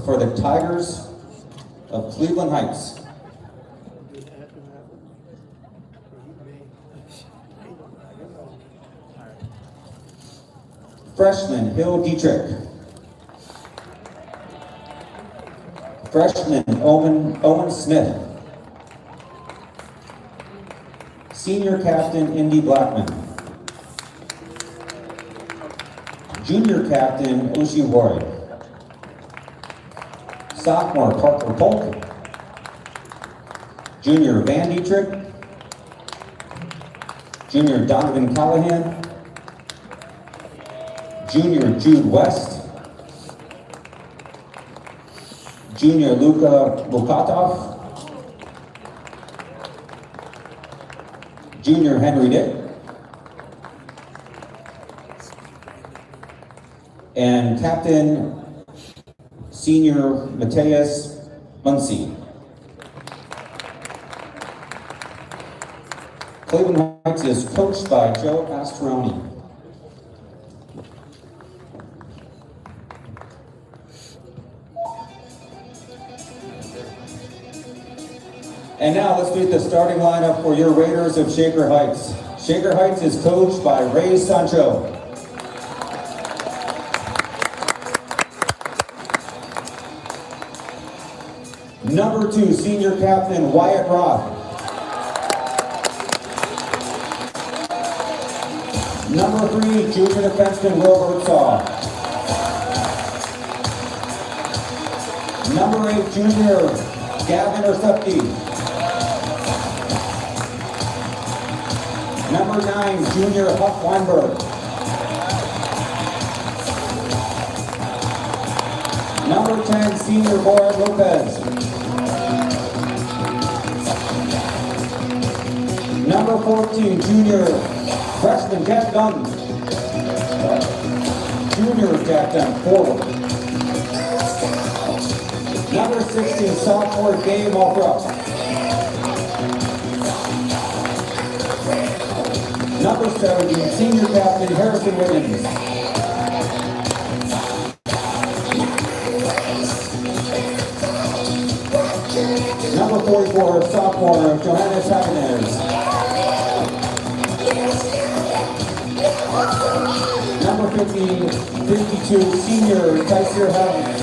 for the Tigers of Cleveland Heights. Freshman, Hill Dietrich. Freshman, Owen Smith. Senior Captain, Indy Blackman. Junior Captain, Ushi Ward. Sophomore, Parker Polk. Junior, Van Dietrich. Junior, Donovan Callahan. Junior, Jude West. Junior, Luka Lukatov. Junior, Henry Dick. And Captain, Senior, Mateus Muncie. Cleveland Heights is coached by Joe Astroni. And now let's meet the starting lineup for your Raiders of Shaker Heights. Shaker Heights is coached by Ray Sancho. Number 2, Senior Captain Wyatt Roth. Number 3, Junior Defenseman Wilbert Saw. Number 8, Junior Gavin Ursupke. Number 9, Junior Huck Weinberg. Number 10, Senior Boyd Lopez. Number 14, Junior Freshman Jack Dunn. Junior Jack Dunn, forward. Number 16, Sophomore Gabe Althrup. Number 17, Senior Captain Harrison Williams. Number 44, Sophomore Johannes Hageners. Number 52, Senior Tyser Helms.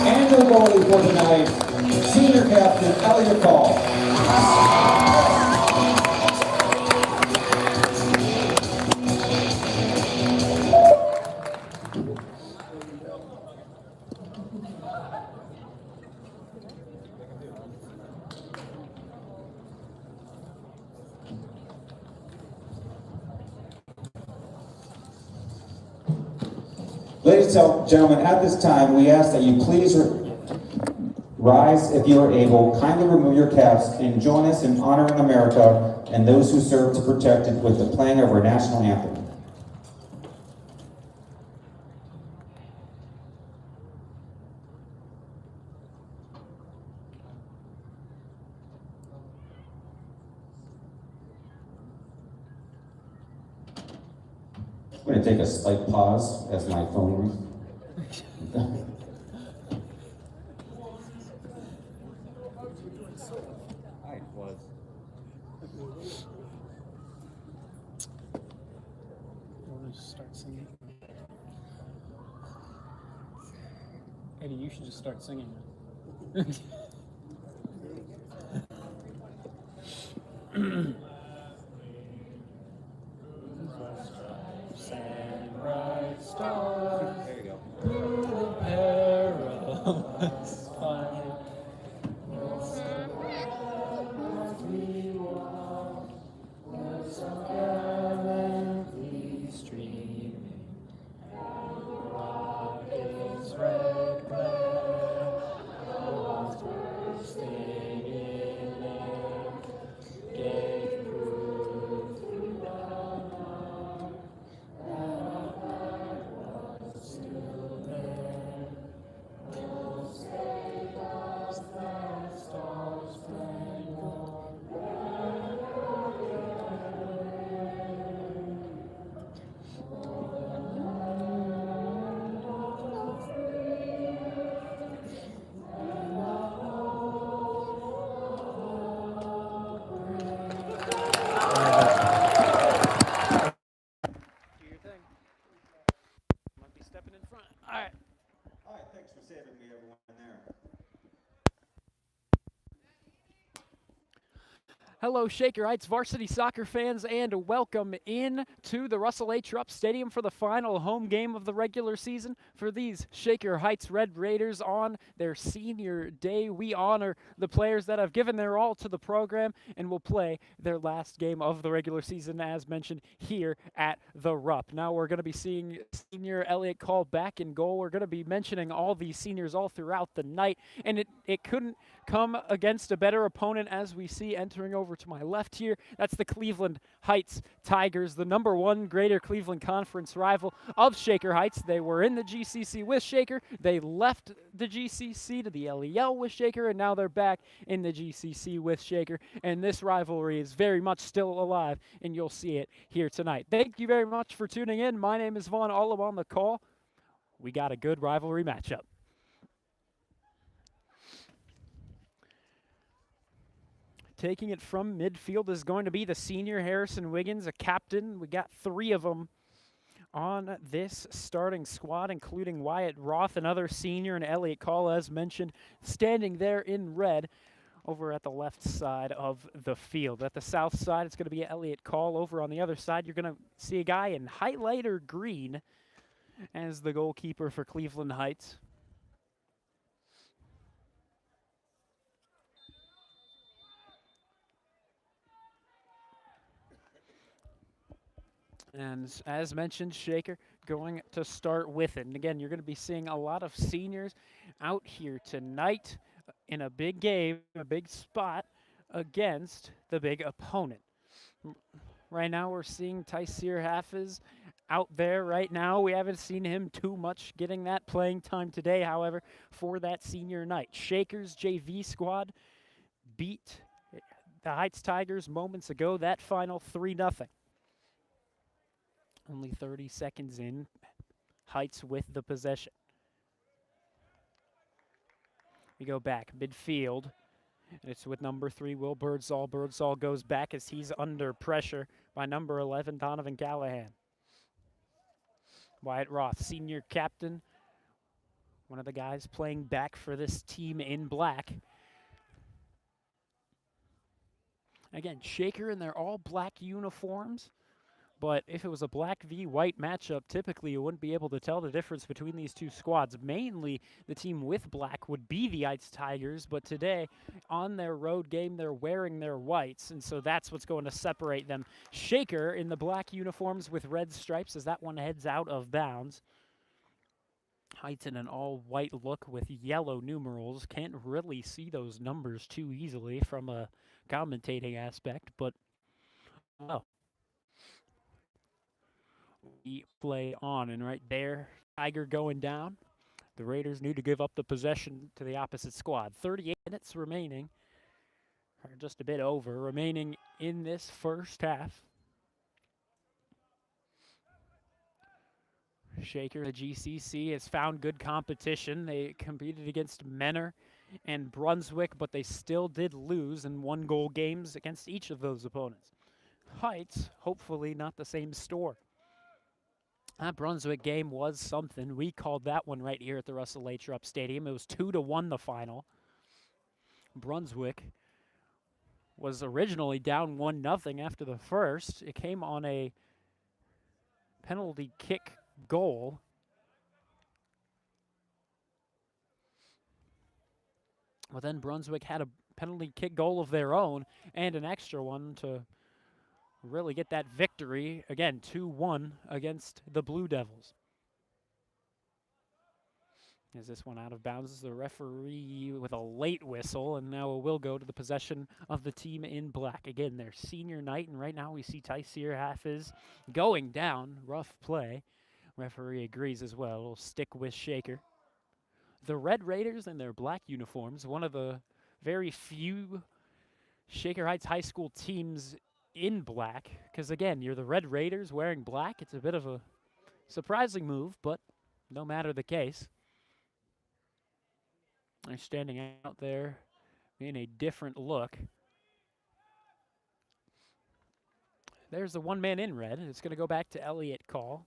And your goalie for tonight, Senior Captain Elliot Call. Ladies and gentlemen, at this time, we ask that you please rise if you are able, kindly remove your caps, and join us in honoring America and those who serve to protect it with the playing of our national anthem. I'm going to take a slight pause as my phone rings. I was. Want to start singing? Eddie, you should just start singing. Samurai star, There you go. through the perilous fight. We walk, words of gallantly streaming, and the rocket's red glare, bombs bursting in air, gave proof through the night that our flag was still there. Oh, say stepping in front. All right. All right, thanks for saving me, everyone there. Hello, Shaker Heights varsity soccer fans, and welcome in to the Russell H. Rupp Stadium for the final home game of the regular season for these Shaker Heights Red Raiders on their senior day. We honor the players that have given their all to the program and will play their last game of the regular season, as mentioned, here at the Rupp. Now we're going to be seeing senior Elliot Call back in goal. We're going to be mentioning all these seniors all throughout the night, and it couldn't come against a better opponent as we see entering over to my left here. That's the Cleveland Heights Tigers, the #1 Greater Cleveland Conference rival of Shaker Heights. They were in the GCC with Shaker. They left the GCC to the LEL with Shaker, and now they're back in the GCC with Shaker. And this rivalry is very much still alive, and you'll see it here tonight. Thank you very much for tuning in. My name is Vaughn, all on the call. We got a good rivalry matchup. Taking it from midfield is going to be the senior Harrison Wiggins, a captain. We got 3 of them on this starting squad, including Wyatt Roth, another senior, and Elliot Call, as mentioned, standing there in red over at the left side of the field. At the south side, it's going to be Elliot Call. Over on the other side, you're going to see a guy in highlighter green as the goalkeeper for Cleveland Heights. And as mentioned, Shaker going to start with it. And again, you're going to be seeing a lot of seniors out here tonight in a big game, a big spot against the big opponent. Right now, we're seeing Tyseer Hafiz out there right now. We haven't seen him too much getting that playing time today, however, for that senior night. Shaker's JV squad beat the Heights Tigers moments ago, that final 3-0. Only 30 seconds in, Heights with the possession. We go back, midfield, and it's with number 3, Will Birdsall. Birdsall goes back as he's under pressure by number 11, Donovan Callahan. Wyatt Roth, senior captain, one of the guys playing back for this team in black. Again, Shaker in their all-black uniforms. But if it was a black v white matchup, typically you wouldn't be able to tell the difference between these two squads. Mainly, the team with black would be the Heights Tigers, but today, on their road game, they're wearing their whites, and so that's what's going to separate them. Shaker in the black uniforms with red stripes as that one heads out of bounds. Heights in an all-white look with yellow numerals. Can't really see those numbers too easily from a commentating aspect, but well. We play on, and right there, Tiger going down. The Raiders need to give up the possession to the opposite squad. 38 minutes remaining, or just a bit over, remaining in this first half. Shaker, the GCC, has found good competition. They competed against Menor and Brunswick, but they still did lose in 1-goal games against each of those opponents. Heights, hopefully not the same story. That Brunswick game was something. We called that one right here at the Russell H. Rupp Stadium. It was 2-1 the final. Brunswick was originally down 1-0 after the first. It came on a penalty kick goal. But then Brunswick had a penalty kick goal of their own and an extra one to really get that victory. Again, 2-1 against the Blue Devils. Is this one out of bounds? The referee with a late whistle, and now it will go to the possession of the team in black. Again, their senior night, and right now we see Tyseer Hafiz going down. Rough play. Referee agrees as well. We'll stick with Shaker. The Red Raiders in their black uniforms, one of the very few Shaker Heights High School teams in black, because again, you're the Red Raiders wearing black. It's a bit of a surprising move, but no matter the case. They're standing out there in a different look. There's the one man in red. It's going to go back to Elliot Call.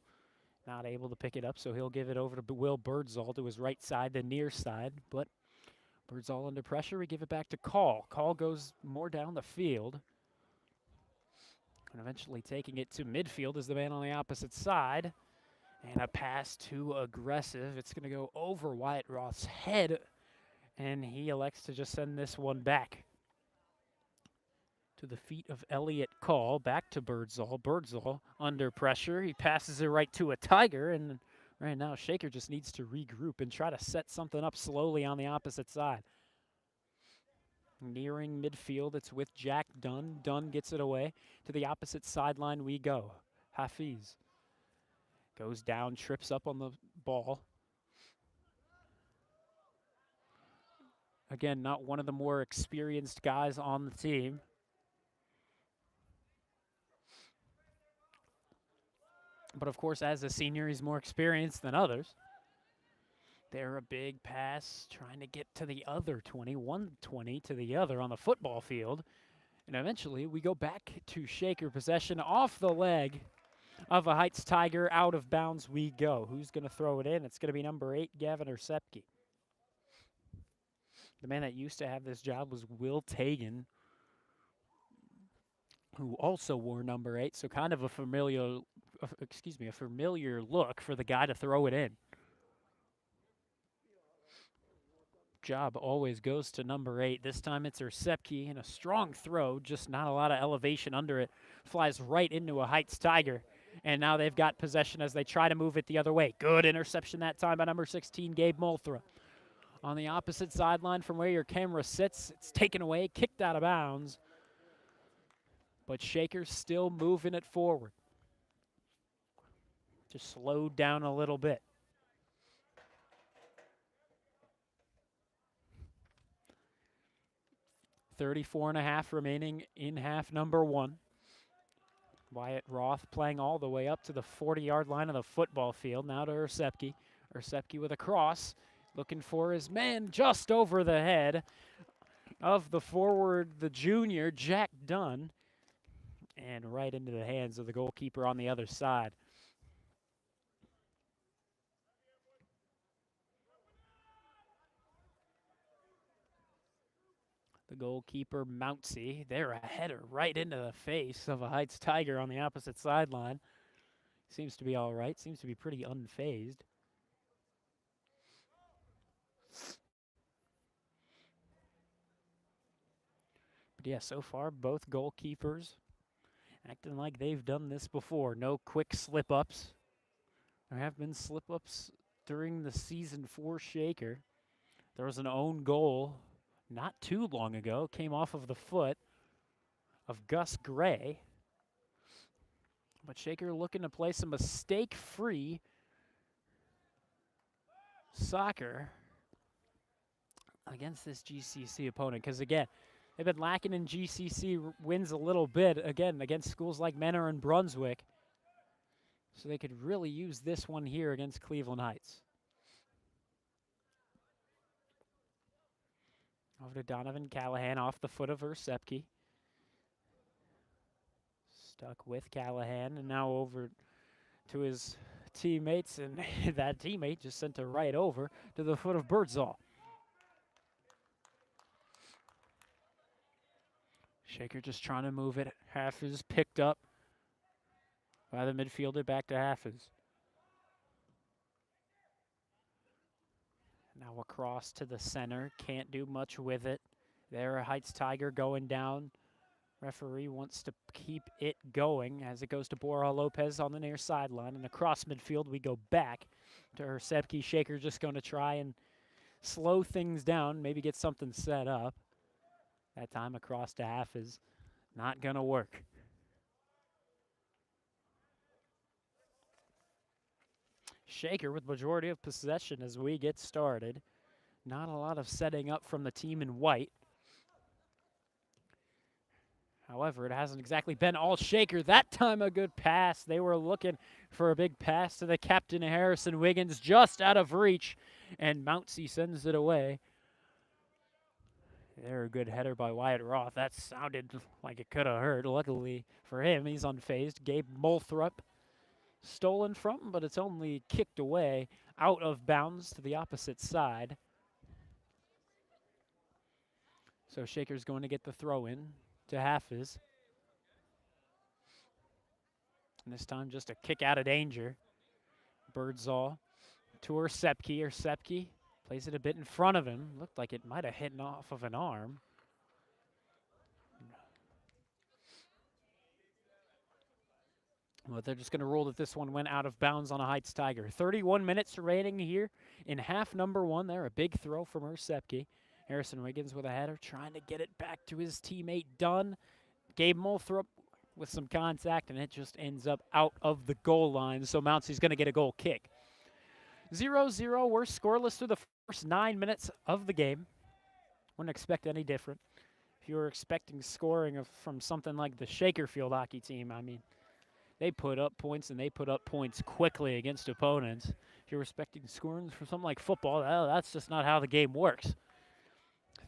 Not able to pick it up, so he'll give it over to Will Birdsall to his right side, the near side. But Birdsall under pressure. We give it back to Call. Call goes more down the field. And eventually taking it to midfield is the man on the opposite side. And a pass too aggressive. It's going to go over Wyatt Roth's head. And he elects to just send this one back to the feet of Elliott Call. Back to Birdsall. Birdsall under pressure. He passes it right to a Tiger. And right now, Shaker just needs to regroup and try to set something up slowly on the opposite side. Nearing midfield, it's with Jack Dunn. Dunn gets it away. To the opposite sideline we go. Hafiz goes down, trips up on the ball. Again, not one of the more experienced guys on the team. But of course, as a senior, he's more experienced than others. There, a big pass, trying to get to the other 20, 120 to the other on the football field. And eventually, we go back to Shaker possession off the leg of a Heights Tiger. Out of bounds we go. Who's going to throw it in? It's going to be number 8, Gavin Ersepke. The man that used to have this job was Will Tagan, who also wore number 8, so kind of a familiar look for the guy to throw it in. Job always goes to number 8. This time it's Ersepke, and a strong throw, just not a lot of elevation under it. Flies right into a Heights Tiger, and now they've got possession as they try to move it the other way. Good interception that time by number 16, Gabe Molthrop. On the opposite sideline from where your camera sits, it's taken away, kicked out of bounds. But Shaker's still moving it forward. Just slowed down a little bit. .34.5 remaining in half number 1. Wyatt Roth playing all the way up to the 40-yard line of the football field. Now to Ersepke. Ersepke with a cross. Looking for his man just over the head of the forward, the junior, Jack Dunn. And right into the hands of the goalkeeper on the other side. The goalkeeper, Mountsie. They're a header right into the face of a Heights Tiger on the opposite sideline. Seems to be all right. Seems to be pretty unfazed. But yeah, so far, both goalkeepers acting like they've done this before. No quick slip-ups. There have been slip-ups during the season for Shaker. There was an own goal not too long ago. Came off of the foot of Gus Gray. But Shaker looking to play some mistake-free soccer against this GCC opponent. Because, again, they've been lacking in GCC wins a little bit, again, against schools like Menor and Brunswick. So they could really use this one here against Cleveland Heights. Over to Donovan Callahan off the foot of Ersepke. Stuck with Callahan, and now over to his teammates, and that teammate just sent it right over to the foot of Birdsall. Shaker just trying to move it. Hafiz picked up by the midfielder, back to Hafiz. Now across to the center, can't do much with it. There, a Heights Tiger going down. Referee wants to keep it going as it goes to Borja Lopez on the near sideline. And across midfield, we go back to Ersepke. Shaker just going to try and slow things down, maybe get something set up. That time across to Hafiz. Not going to work. Shaker with majority of possession as we get started. Not a lot of setting up from the team in white. However, it hasn't exactly been all Shaker. That time a good pass. They were looking for a big pass to the captain, Harrison Wiggins, just out of reach. And Mountsie sends it away. There, a good header by Wyatt Roth. That sounded like it could have hurt. Luckily for him, he's unfazed. Gabe Molthrop stolen from, but it's only kicked away out of bounds to the opposite side. So Shaker's going to get the throw in to Hafiz. And this time just a kick out of danger. Birdsall to Sepke plays it a bit in front of him. Looked like it might have hit off of an arm. But they're just going to rule that this one went out of bounds on a Heights Tiger. 31 minutes remaining here in half number one there. A big throw from Sepke. Harrison Wiggins with a header, trying to get it back to his teammate Dunn. Gabe Molthrop with some contact, and it just ends up out of the goal line. So Mountsy's going to get a goal kick. 0-0, we're scoreless through the first 9 minutes of the game. Wouldn't expect any different. If you were expecting scoring from something like the Shakerfield hockey team, I mean, they put up points, and they put up points quickly against opponents. If you're expecting scoring from something like football, that's just not how the game works.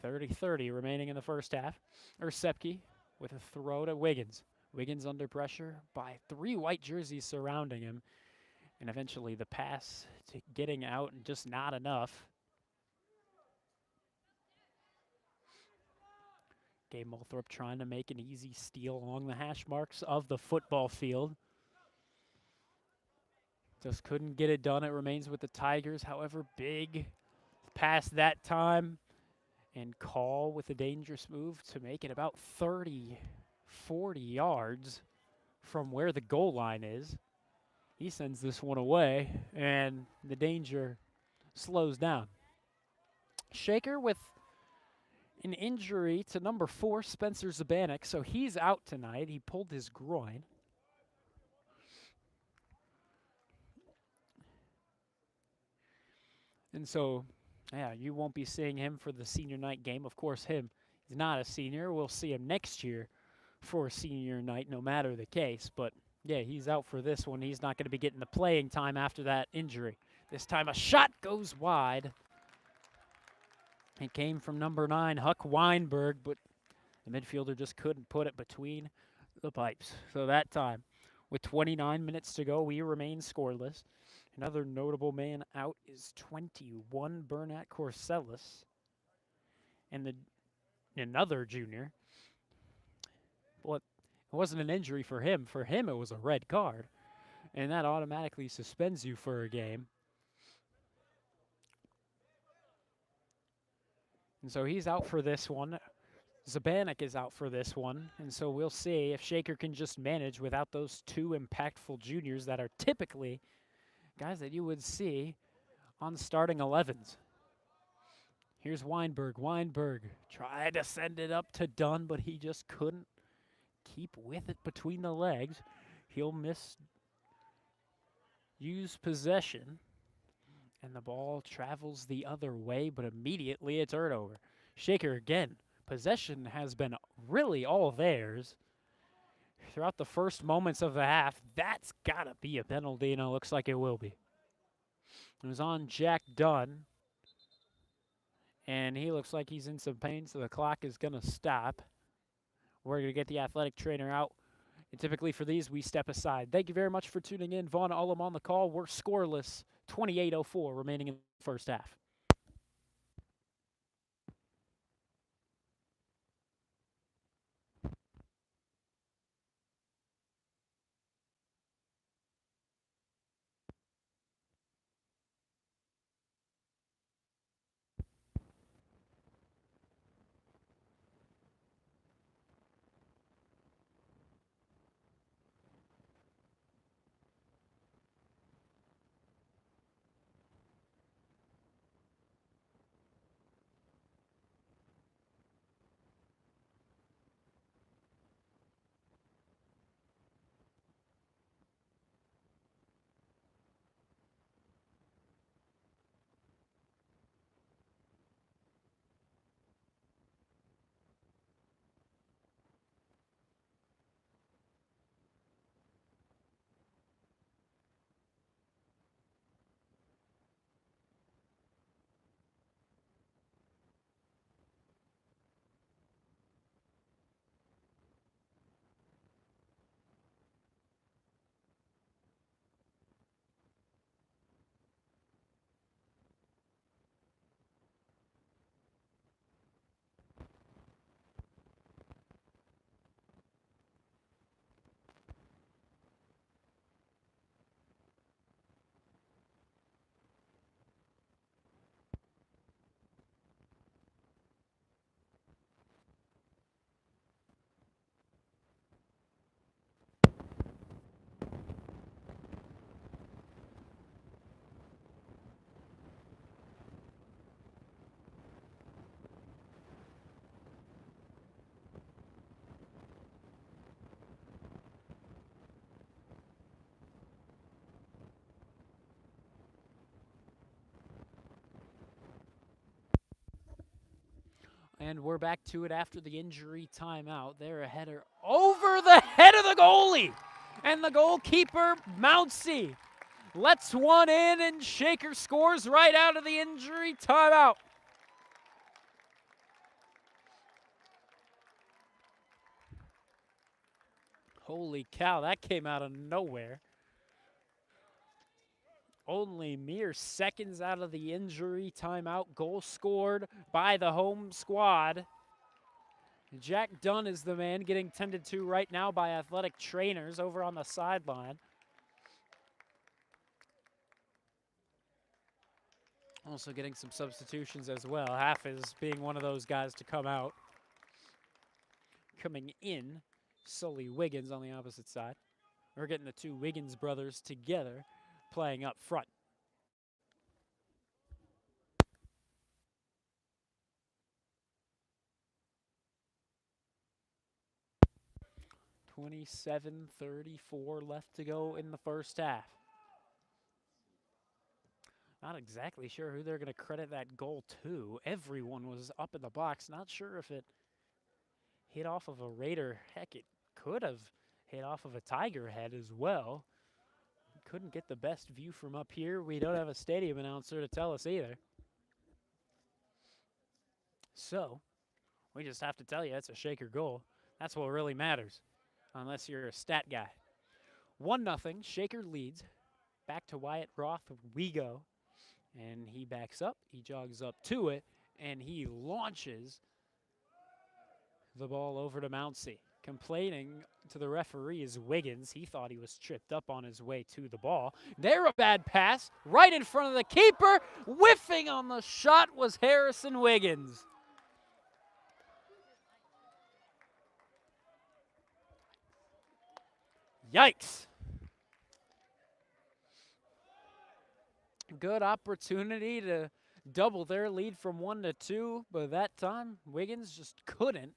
30-30 remaining in the first half. Sepke with a throw to Wiggins. Wiggins under pressure by 3 white jerseys surrounding him. And eventually the pass to getting out and just not enough. Gabe Molthrop trying to make an easy steal along the hash marks of the football field. Just couldn't get it done. It remains with the Tigers. However, big pass that time. And Call with a dangerous move to make it about 30, 40 yards from where the goal line is. He sends this one away, and the danger slows down. Shaker with an injury to number 4, Spencer Zabanik, so he's out tonight. He pulled his groin. And so, yeah, you won't be seeing him for the senior night game. Of course, he's not a senior. We'll see him next year for senior night, no matter the case. But, yeah, he's out for this one. He's not going to be getting the playing time after that injury. This time a shot goes wide. It came from number 9, Huck Weinberg, but the midfielder just couldn't put it between the pipes. So that time, with 29 minutes to go, we remain scoreless. Another notable man out is 21, Bernat Corsellis. And another junior. Well, it wasn't an injury for him. For him, it was a red card. And that automatically suspends you for a game. And so he's out for this one. Zabanik is out for this one. And so we'll see if Shaker can just manage without those 2 impactful juniors that are typically guys that you would see on starting 11s. Here's Weinberg. Weinberg tried to send it up to Dunn, but he just couldn't keep with it between the legs. He'll use possession. And the ball travels the other way, but immediately it's turned over. Shaker again. Possession has been really all theirs throughout the first moments of the half. That's got to be a penalty, and it looks like it will be. It was on Jack Dunn, and he looks like he's in some pain, so the clock is going to stop. We're going to get the athletic trainer out. And typically for these, we step aside. Thank you very much for tuning in. Vaughn Ullum on the call. We're scoreless, 28:04 remaining in the first half. And we're back to it after the injury timeout. There, a header over the head of the goalie. And the goalkeeper, Mounsey, lets one in, and Shaker scores right out of the injury timeout. Holy cow, that came out of nowhere. Only mere seconds out of the injury timeout, goal scored by the home squad. Jack Dunn is the man getting tended to right now by athletic trainers over on the sideline. Also getting some substitutions as well. Half is being one of those guys to come out. Coming in, Sully Wiggins on the opposite side. We're getting the two Wiggins brothers together playing up front. .27:34 left to go in the first half. Not exactly sure who they're going to credit that goal to. Everyone was up in the box. Not sure if it hit off of a Raider. Heck, it could have hit off of a Tiger head as well. Couldn't get the best view from up here. We don't have a stadium announcer to tell us either. So, we just have to tell you it's a Shaker goal. That's what really matters, unless you're a stat guy. 1-0, Shaker leads. Back to Wyatt Roth, we go. And he backs up, he jogs up to it, and he launches the ball over to Mounsey. Complaining to the referee is Wiggins. He thought he was tripped up on his way to the ball. There, a bad pass right in front of the keeper. Whiffing on the shot was Harrison Wiggins. Yikes. Good opportunity to double their lead from 1-2, but that time Wiggins just couldn't.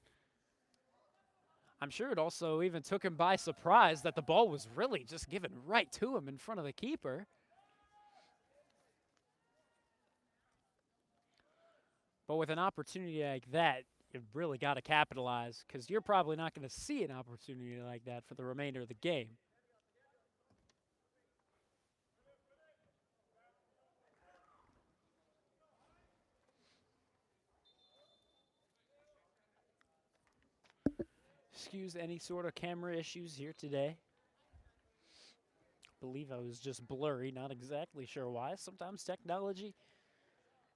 I'm sure it also even took him by surprise that the ball was really just given right to him in front of the keeper. But with an opportunity like that, you've really got to capitalize, because you're probably not going to see an opportunity like that for the remainder of the game. Excuse any sort of camera issues here today. Believe I was just blurry, not exactly sure why. Sometimes technology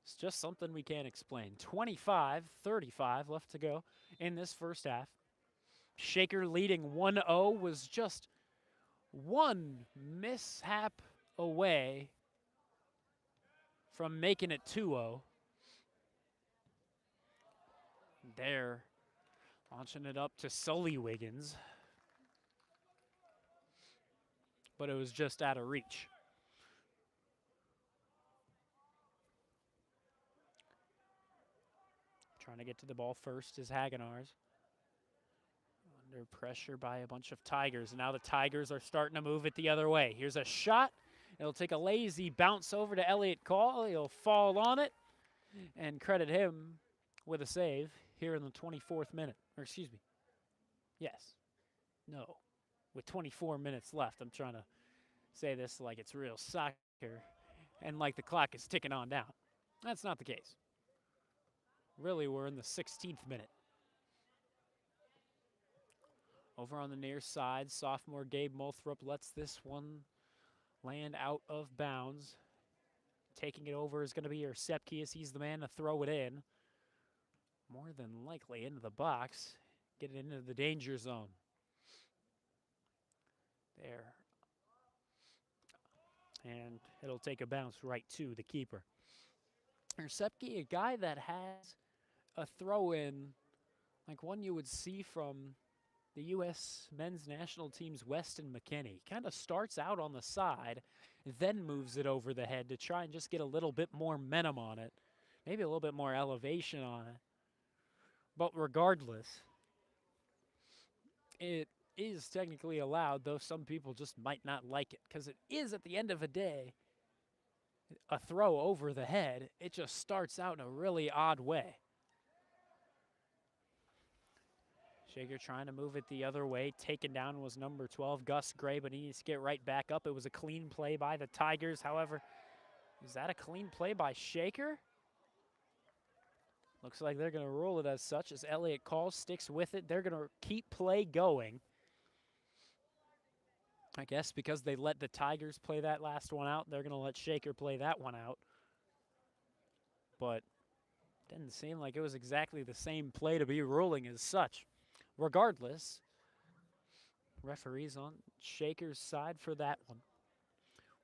is just something we can't explain. 25:35 left to go in this first half. Shaker leading 1-0 was just one mishap away from making it 2-0. There, launching it up to Sully Wiggins. But it was just out of reach. Trying to get to the ball first is Hagenars. Under pressure by a bunch of Tigers. Now the Tigers are starting to move it the other way. Here's a shot. It'll take a lazy bounce over to Elliott Call. He'll fall on it. And credit him with a save here in the 24th minute. Or excuse me. Yes. No. With 24 minutes left. I'm trying to say this like it's real soccer and like the clock is ticking on down. That's not the case. Really, we're in the 16th minute. Over on the near side, sophomore Gabe Multhrop lets this one land out of bounds. Taking it over is going to be Ersepkias. He's the man to throw it in. More than likely into the box. Get it into the danger zone. There. And it'll take a bounce right to the keeper. Ersepke, a guy that has a throw-in like one you would see from the U.S. men's national team's Weston McKinney. Kind of starts out on the side, then moves it over the head to try and just get a little bit more momentum on it. Maybe a little bit more elevation on it. But regardless, it is technically allowed, though some people just might not like it, because it is, at the end of the day, a throw over the head. It just starts out in a really odd way. Shaker trying to move it the other way. Taken down was number 12, Gus Gray, but he needs to get right back up. It was a clean play by the Tigers. However, is that a clean play by Shaker? Looks like they're going to rule it as such as Elliott Call sticks with it. They're going to keep play going. I guess because they let the Tigers play that last one out, they're going to let Shaker play that one out. But didn't seem like it was exactly the same play to be ruling as such. Regardless, referees on Shaker's side for that one.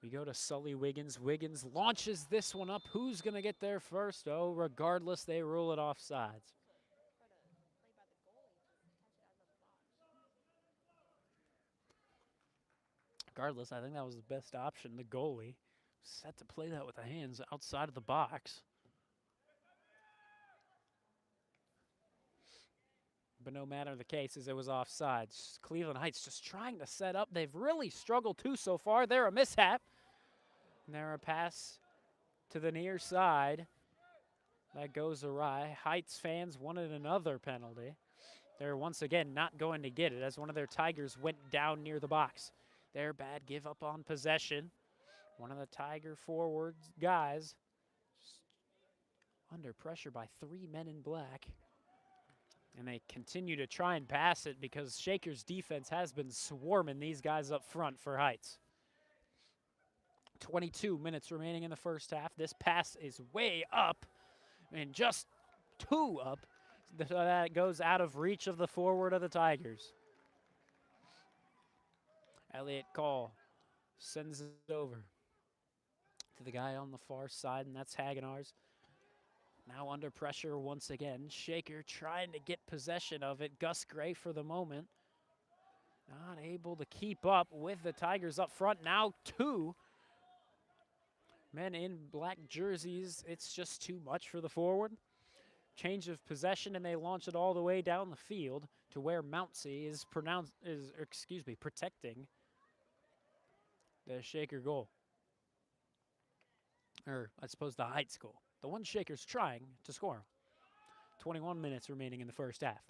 We go to Sully Wiggins. Wiggins launches this one up. Who's going to get there first? Oh, regardless, they rule it offsides. Regardless, I think that was the best option. The goalie set to play that with the hands outside of the box. But no matter the case, as it was offsides. Cleveland Heights just trying to set up. They've really struggled too so far. They're a mishap. And they're a pass to the near side. That goes awry. Heights fans wanted another penalty. They're once again not going to get it as one of their Tigers went down near the box. Their bad give up on possession. One of the Tiger forward guys under pressure by 3 men in black. And they continue to try and pass it because Shaker's defense has been swarming these guys up front for Heights. 22 minutes remaining in the first half. This pass is way up and just 2 up. So that goes out of reach of the forward of the Tigers. Elliott Call sends it over to the guy on the far side, and that's Hagenars. Now under pressure once again. Shaker trying to get possession of it. Gus Gray for the moment. Not able to keep up with the Tigers up front. Now 2 men in black jerseys. It's just too much for the forward. Change of possession, and they launch it all the way down the field to where Mountsey is protecting the Shaker goal. Or I suppose the Heights goal. The one Shaker's trying to score. 21 minutes remaining in the first half.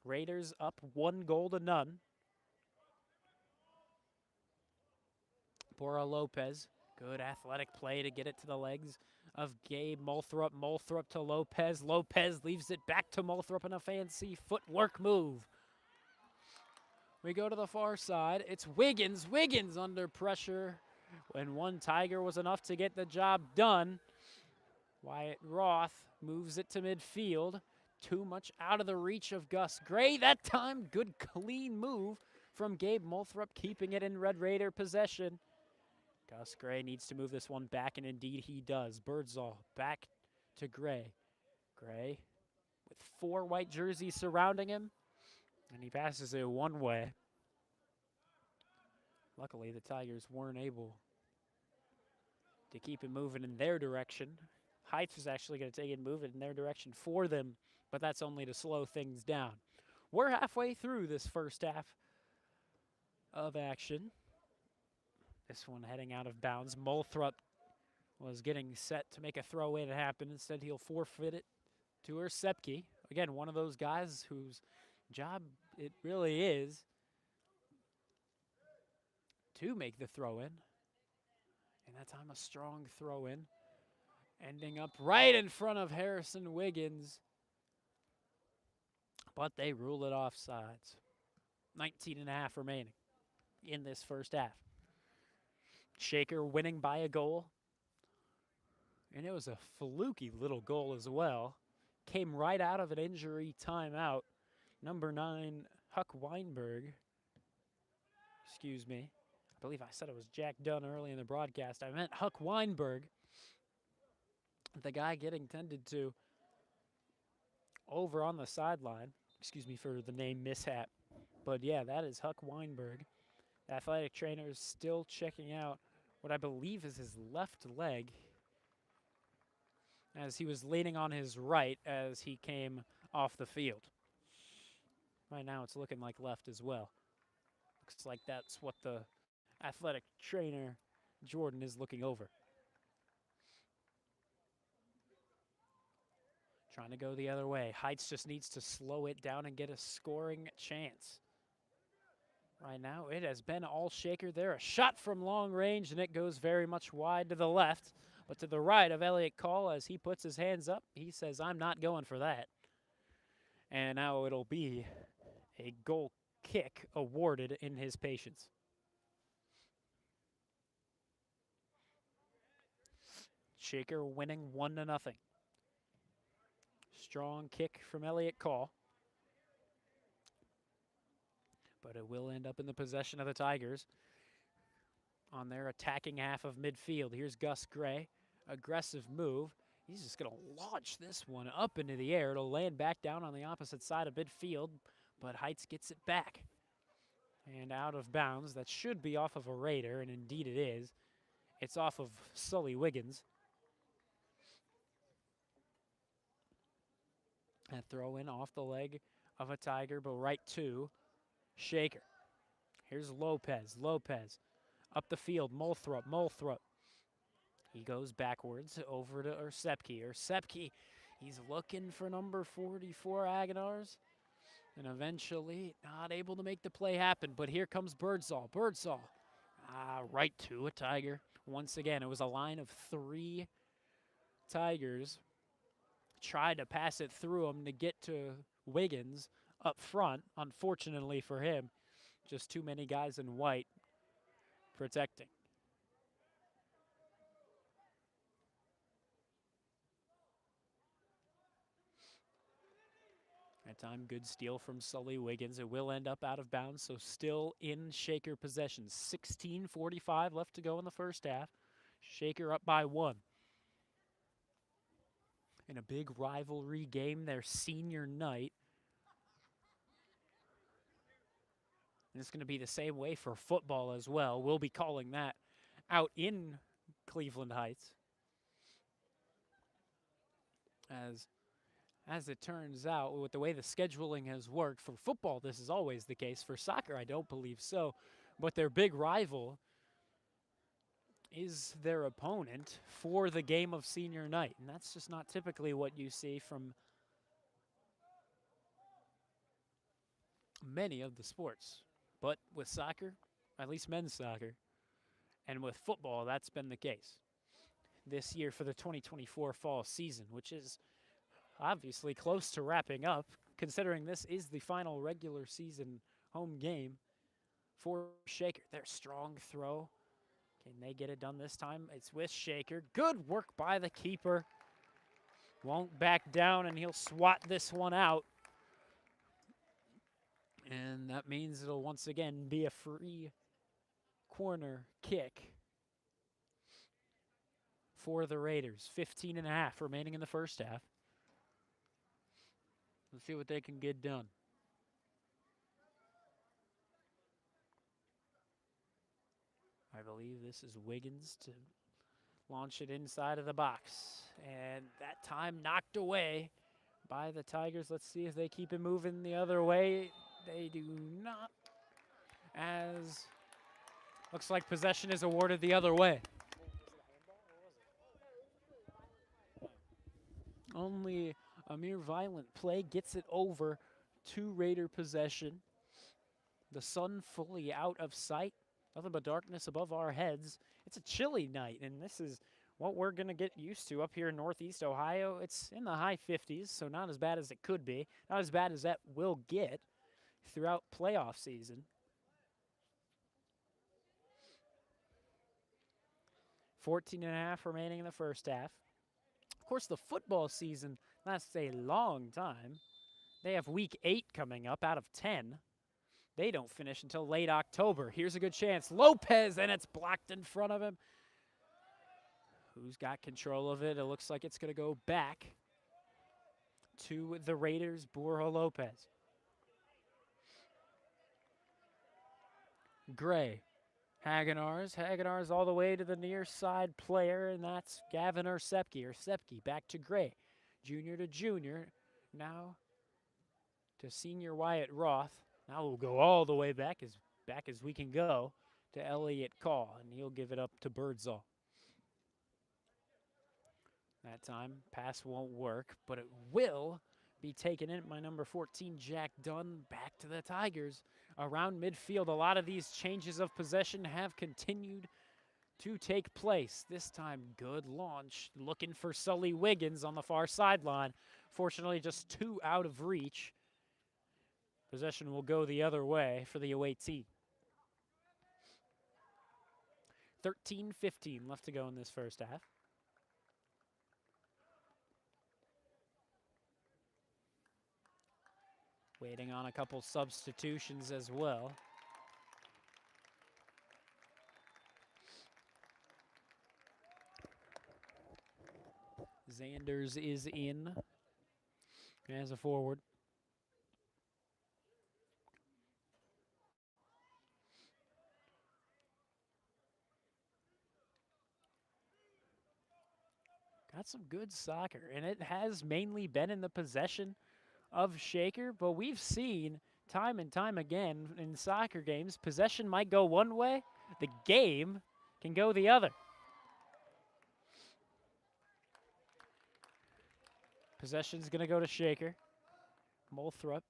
Raiders up 1-0. Bora Lopez. Good athletic play to get it to the legs of Gabe Molthrop. Molthrop to Lopez. Lopez leaves it back to Molthrop in a fancy footwork move. We go to the far side. It's Wiggins. Wiggins under pressure. When one Tiger was enough to get the job done. Wyatt Roth moves it to midfield. Too much out of the reach of Gus Gray. That time, good clean move from Gabe Molthrop, keeping it in Red Raider possession. Gus Gray needs to move this one back, and indeed he does. Birdsall back to Gray. Gray with 4 white jerseys surrounding him, and he passes it one way. Luckily, the Tigers weren't able to keep it moving in their direction. Heights is actually going to take it and move it in their direction for them, but that's only to slow things down. We're halfway through this first half of action. This one heading out of bounds. Molthrop was getting set to make a throw in happen. Instead, he'll forfeit it to Ersepke. Again, one of those guys whose job it really is to make the throw in. And that time, a strong throw in. Ending up right in front of Harrison Wiggins. But they rule it offsides. 19.5 remaining in this first half. Shaker winning by a goal. And it was a fluky little goal as well. Came right out of an injury timeout. Number 9, Huck Weinberg. Excuse me. I believe I said it was Jack Dunn early in the broadcast. I meant Huck Weinberg. The guy getting tended to over on the sideline. Excuse me for the name mishap. But yeah, that is Huck Weinberg. The athletic trainer is still checking out what I believe is his left leg, as he was leaning on his right as he came off the field. Right now it's looking like left as well. Looks like that's what the athletic trainer, Jordan, is looking over. Trying to go the other way. Heights just needs to slow it down and get a scoring chance. Right now, it has been all Shaker there. A shot from long range, and it goes very much wide to the left. But to the right of Elliott Call, as he puts his hands up, he says, I'm not going for that. And now it'll be a goal kick awarded in his patience. Shaker winning 1-0. Strong kick from Elliott Call. But it will end up in the possession of the Tigers on their attacking half of midfield. Here's Gus Gray. Aggressive move. He's just going to launch this one up into the air. It'll land back down on the opposite side of midfield, but Heights gets it back. And out of bounds. That should be off of a Raider, and indeed it is. It's off of Sully Wiggins. And throw in off the leg of a Tiger, but right to Shaker. Here's Lopez. Lopez up the field. Molthrop. He goes backwards over to Ersepke. Ersepke, he's looking for number 44, Aguinars. And eventually not able to make the play happen. But here comes Birdsall. Birdsall right to a Tiger. Once again, it was a line of 3 Tigers. Tried to pass it through him to get to Wiggins up front. Unfortunately for him, just too many guys in white protecting. That time, good steal from Sully Wiggins. It will end up out of bounds, so still in Shaker possession. 16:45 left to go in the first half. Shaker up by 1. In a big rivalry game, their senior night. And it's going to be the same way for football as well. We'll be calling that out in Cleveland Heights. As it turns out, with the way the scheduling has worked, for football this is always the case. For soccer, I don't believe so. But their big rival is their opponent for the game of senior night. And that's just not typically what you see from many of the sports. But with soccer, at least men's soccer, and with football, that's been the case this year for the 2024 fall season, which is obviously close to wrapping up, considering this is the final regular season home game for Shaker. Their strong throw. Can they get it done this time? It's with Shaker. Good work by the keeper. Won't back down, and he'll swat this one out. And that means it'll once again be a free corner kick for the Raiders. 15.5 remaining in the first half. Let's see what they can get done. I believe this is Wiggins to launch it inside of the box. And that time knocked away by the Tigers. Let's see if they keep it moving the other way. They do not. As looks like possession is awarded the other way. Only a mere violent play gets it over to Raider possession. The sun fully out of sight. Nothing but darkness above our heads. It's a chilly night, and this is what we're going to get used to up here in Northeast Ohio. It's in the high 50s, so not as bad as it could be. Not as bad as that will get throughout playoff season. 14.5 remaining in the first half. Of course, the football season lasts a long time. They have week 8 coming up out of 10. They don't finish until late October. Here's a good chance. Lopez, and it's blocked in front of him. Who's got control of it? It looks like it's going to go back to the Raiders, Borja Lopez. Gray. Haginars all the way to the near side player, and that's Gavin Ersepke. Ersepke back to Gray. Junior to junior. Now to senior Wyatt Roth. Now we'll go all the way back as we can go to Elliott Call, and he'll give it up to Birdsall. That time, pass won't work, but it will be taken in by number 14, Jack Dunn. Back to the Tigers. Around midfield, a lot of these changes of possession have continued to take place. This time, good launch. Looking for Sully Wiggins on the far sideline. Fortunately, just 2 out of reach. Possession will go the other way for the away team. 13-15 left to go in this first half. Waiting on a couple substitutions as well. Zanders is in as a forward. Got some good soccer, and it has mainly been in the possession of Shaker, but we've seen time and time again in soccer games, possession might go one way, the game can go the other. Possession's going to go to Shaker. Molthrop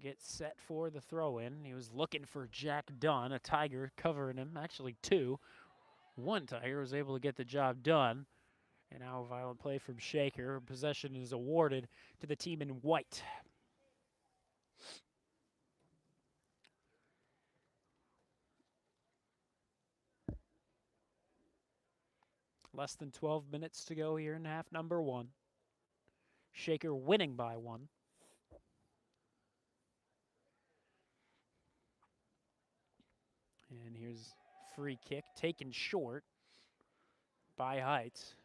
gets set for the throw-in. He was looking for Jack Dunn, a Tiger covering him, actually 2. One Tiger was able to get the job done. And now a violent play from Shaker. Possession is awarded to the team in white. Less than 12 minutes to go here in half number 1. Shaker winning by 1. And here's free kick taken short by Heights.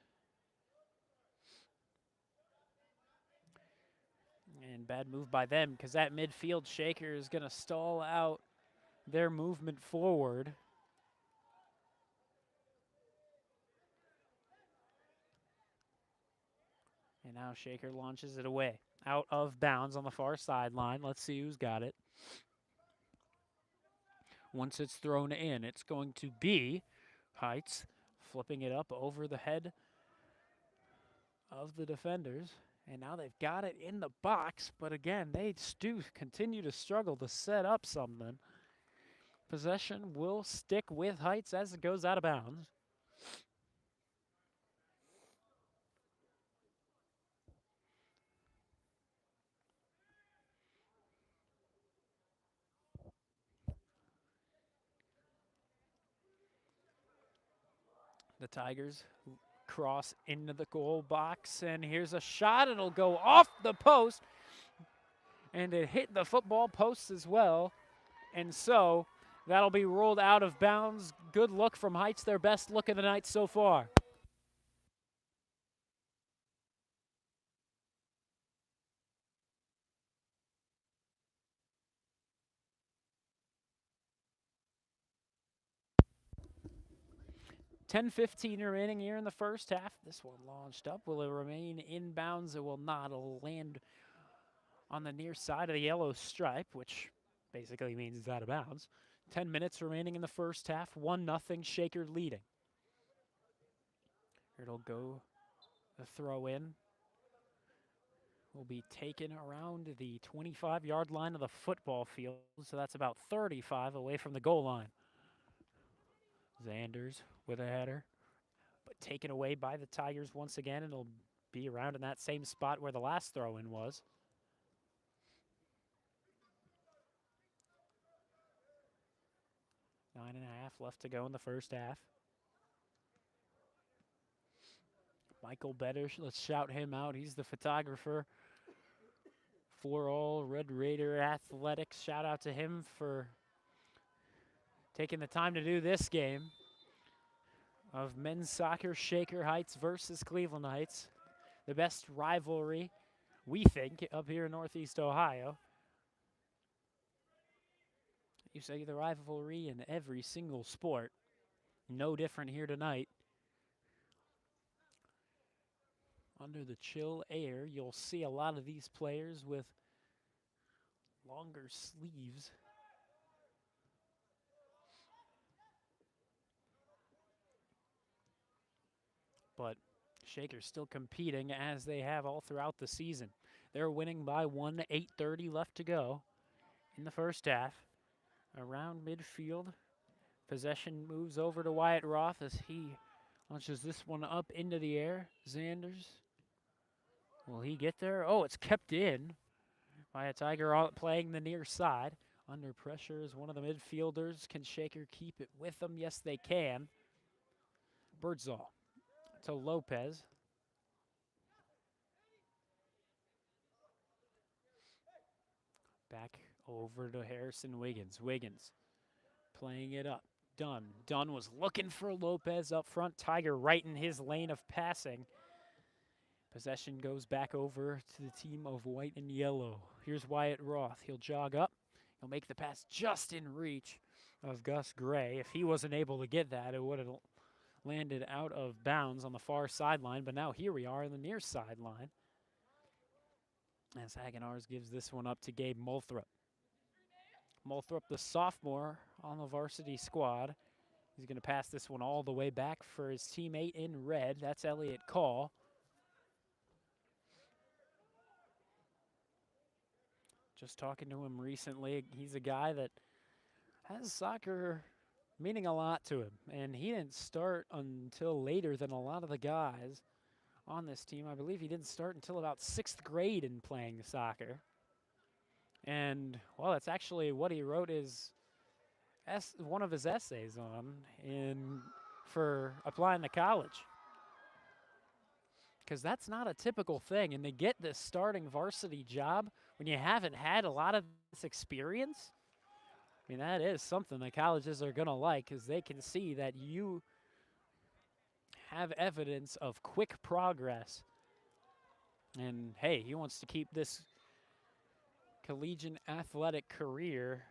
And bad move by them because that midfield Shaker is going to stall out their movement forward. And now Shaker launches it away. Out of bounds on the far sideline. Let's see who's got it. Once it's thrown in, it's going to be Heights flipping it up over the head of the defenders. And now they've got it in the box, but again, they do continue to struggle to set up something. Possession will stick with Heights as it goes out of bounds. The Tigers cross into the goal box, and here's a shot. It'll go off the post, and it hit the football post as well. And so that'll be rolled out of bounds. Good look from Heights, their best look of the night so far. $10:15 remaining here in the first half. This one launched up. Will it remain inbounds? It will not. It'll land on the near side of the yellow stripe, which basically means it's out of bounds. 10 minutes remaining in the first half. 1-0 Shaker leading. It'll go the throw in. Will be taken around the 25-yard line of the football field, so that's about 35 away from the goal line. Zanders with a header, but taken away by the Tigers once again, and it'll be around in that same spot where the last throw-in was. Nine and a half left to go in the first half. Michael Better, let's shout him out. He's the photographer for all Red Raider athletics. Shout out to him for taking the time to do this game of men's soccer, Shaker Heights versus Cleveland Heights. The best rivalry, we think, up here in Northeast Ohio. You say the rivalry in every single sport. No different here tonight. Under the chill air, you'll see a lot of these players with longer sleeves. But Shaker's still competing as they have all throughout the season. They're winning by 1, 8:30 left to go in the first half. Around midfield, possession moves over to Wyatt Roth as he launches this one up into the air. Zanders, will he get there? Oh, it's kept in by a Tiger playing the near side. Under pressure is one of the midfielders. Can Shaker keep it with them? Yes, they can. Birdsall to Lopez. Back over to Harrison Wiggins. Wiggins playing it up. Dunn was looking for Lopez up front. Tiger right in his lane of passing. Possession goes back over to the team of white and yellow. Here's Wyatt Roth. He'll jog up. He'll make the pass just in reach of Gus Gray. If he wasn't able to get that, it would have landed out of bounds on the far sideline. But now here we are in the near sideline. As Hagenars gives this one up to Gabe Molthrop. Molthrop, the sophomore on the varsity squad. He's going to pass this one all the way back for his teammate in red. That's Elliot Call. Just talking to him recently, he's a guy that has soccer meaning a lot to him. And he didn't start until later than a lot of the guys on this team. I believe he didn't start until about 6th grade in playing soccer. And, well, that's actually what he wrote one of his essays on for applying to college. Because that's not a typical thing. And to get this starting varsity job when you haven't had a lot of this experience, I mean, that is something that colleges are going to like, because they can see that you have evidence of quick progress. And, hey, he wants to keep this collegiate athletic career.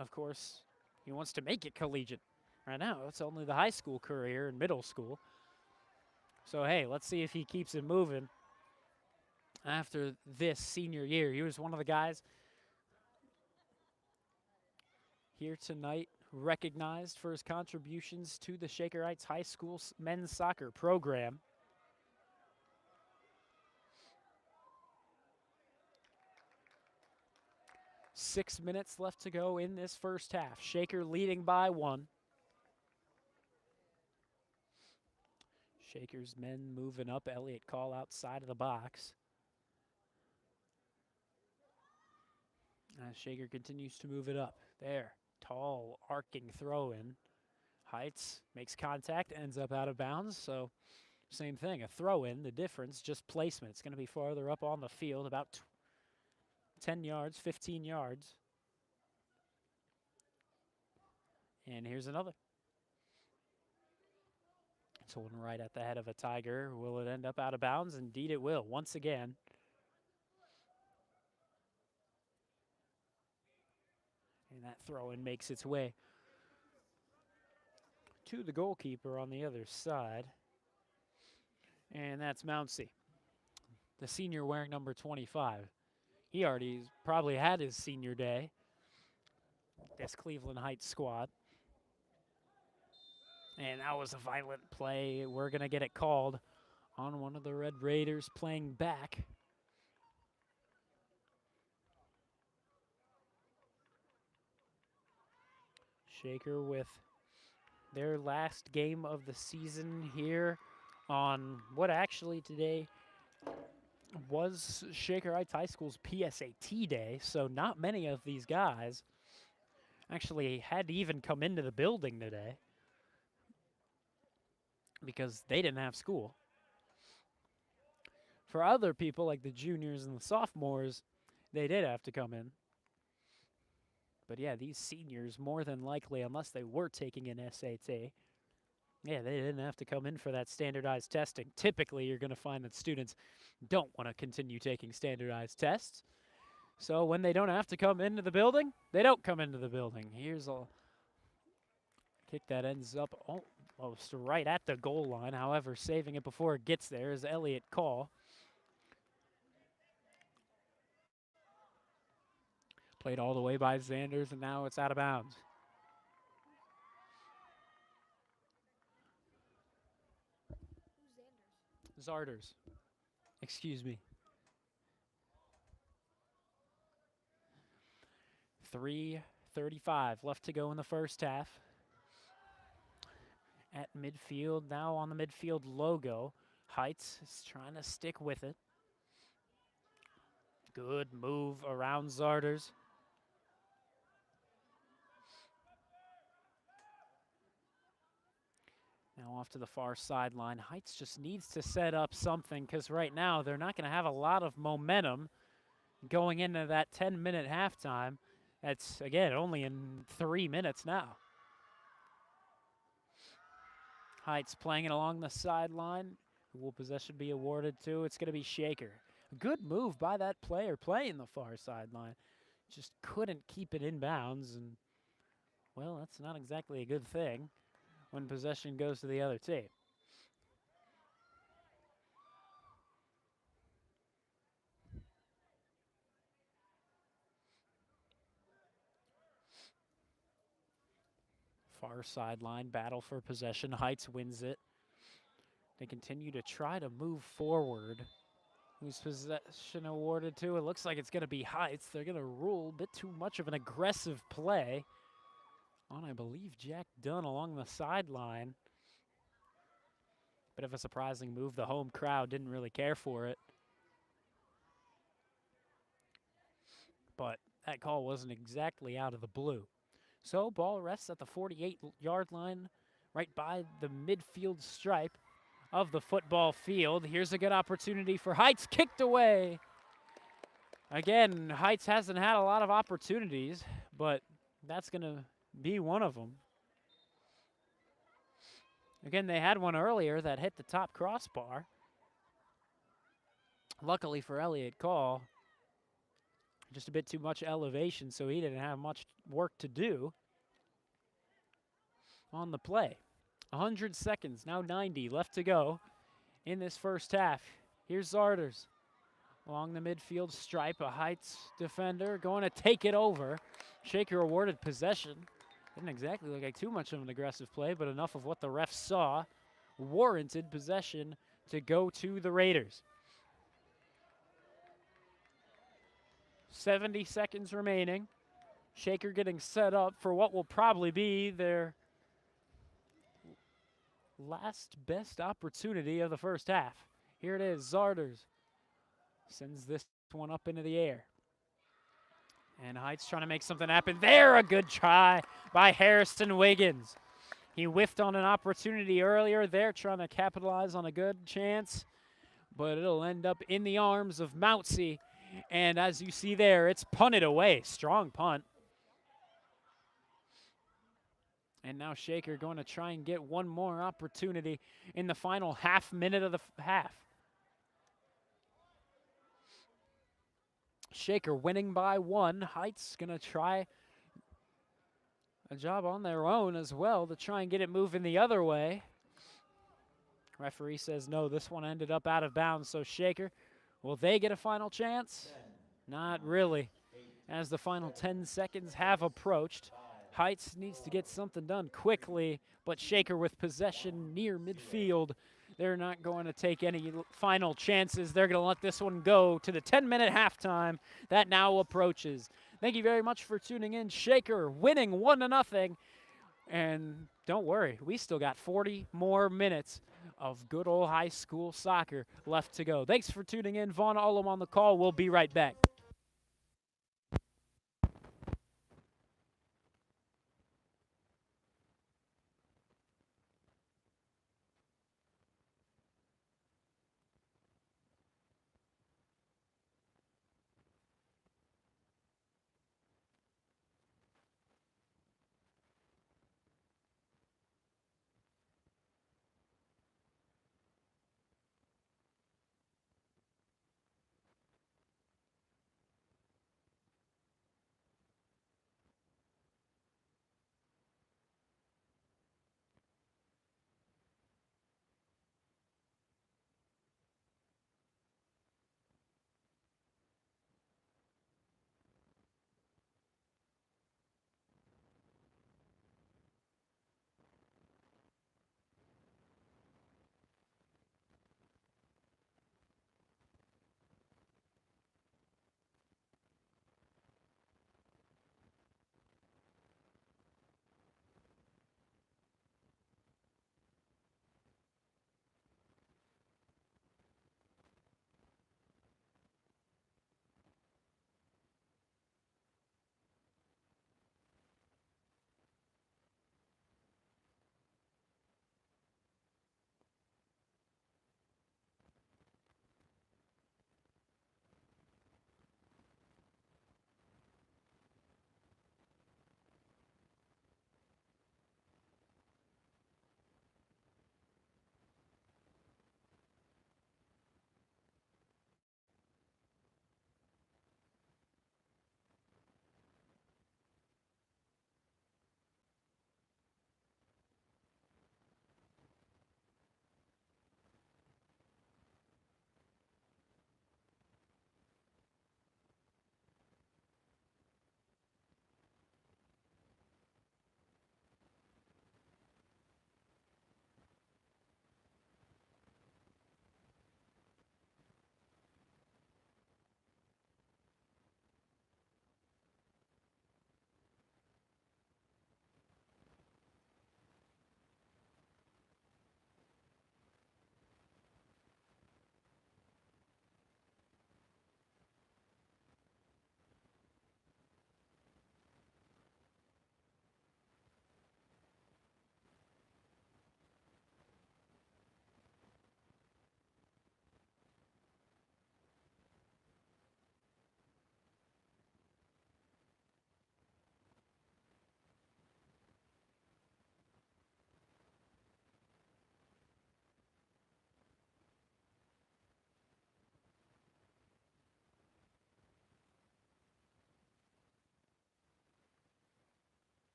Of course, he wants to make it collegiate. Right now, it's only the high school career and middle school. So, hey, let's see if he keeps it moving after this senior year. He was one of the guys here tonight recognized for his contributions to the Shaker Heights High School men's soccer program. Six minutes left to go in this first half. Shaker leading by 1. Shaker's men moving up. Elliott Call outside of the box. As Shaker continues to move it up. There. Tall, arcing throw in. Heights makes contact, ends up out of bounds. So, same thing. A throw in. The difference, just placement. It's going to be farther up on the field, about 10 yards, 15 yards. And here's another. It's one right at the head of a Tiger. Will it end up out of bounds? Indeed it will, once again. And that throw-in makes its way to the goalkeeper on the other side. And that's Mounsey, the senior wearing number 25. He already probably had his senior day, this Cleveland Heights squad. And that was a violent play. We're going to get it called on one of the Red Raiders playing back. Shaker with their last game of the season here on what actually today was Shaker Heights High School's PSAT day. So not many of these guys actually had to even come into the building today, because they didn't have school. For other people, like the juniors and the sophomores, they did have to come in. But yeah, these seniors, more than likely, unless they were taking an SAT, yeah, they didn't have to come in for that standardized testing. Typically, you're going to find that students don't want to continue taking standardized tests. So when they don't have to come into the building, they don't come into the building. Here's a kick that ends up almost right at the goal line. However, saving it before it gets there is Elliot Call. Played all the way by Zanders, and now it's out of bounds. Zarders. Excuse me. 3:35 left to go in the first half. At midfield, now on the midfield logo. Heights is trying to stick with it. Good move around Zarders. Now off to the far sideline. Heights just needs to set up something because right now they're not going to have a lot of momentum going into that 10-minute halftime. That's, again, only in 3 minutes now. Heights playing it along the sideline. Who will possession be awarded to? It's going to be Shaker. A good move by that player playing the far sideline. Just couldn't keep it in bounds, and, well, that's not exactly a good thing when possession goes to the other team. Far sideline, battle for possession. Heights wins it. They continue to try to move forward. Who's possession awarded to? It looks like it's going to be Heights. They're going to rule a bit too much of an aggressive play on, I believe, Jack Dunn along the sideline. Bit of a surprising move. The home crowd didn't really care for it. But that call wasn't exactly out of the blue. So ball rests at the 48-yard line, right by the midfield stripe of the football field. Here's a good opportunity for Heights, kicked away. Again, Heights hasn't had a lot of opportunities, but that's going to be one of them. Again, they had one earlier that hit the top crossbar. Luckily for Elliott Call, just a bit too much elevation, so he didn't have much work to do on the play. 100 seconds, now 90 left to go in this first half. Here's Zarders along the midfield stripe, a Heights defender going to take it over. Shaker awarded possession. Didn't exactly look like too much of an aggressive play, but enough of what the refs saw warranted possession to go to the Raiders. 70 seconds remaining. Shaker getting set up for what will probably be their last best opportunity of the first half. Here it is, Zarders sends this one up into the air. And Heights trying to make something happen there. A good try by Harrison Wiggins. He whiffed on an opportunity earlier there, trying to capitalize on a good chance. But it'll end up in the arms of Moutsey. And as you see there, it's punted away. Strong punt. And now Shaker going to try and get one more opportunity in the final half minute of the half. Shaker winning by 1. Heights going to try a job on their own as well to try and get it moving the other way. Referee says no, this one ended up out of bounds, so Shaker, will they get a final chance? Not really. As the final 10 seconds have approached, Heights needs to get something done quickly, but Shaker with possession near midfield. They're not going to take any final chances. They're going to let this one go to the 10-minute halftime that now approaches. Thank you very much for tuning in. Shaker winning 1-0. And don't worry, we still got 40 more minutes of good old high school soccer left to go. Thanks for tuning in. Vaughn Ullum on the call. We'll be right back.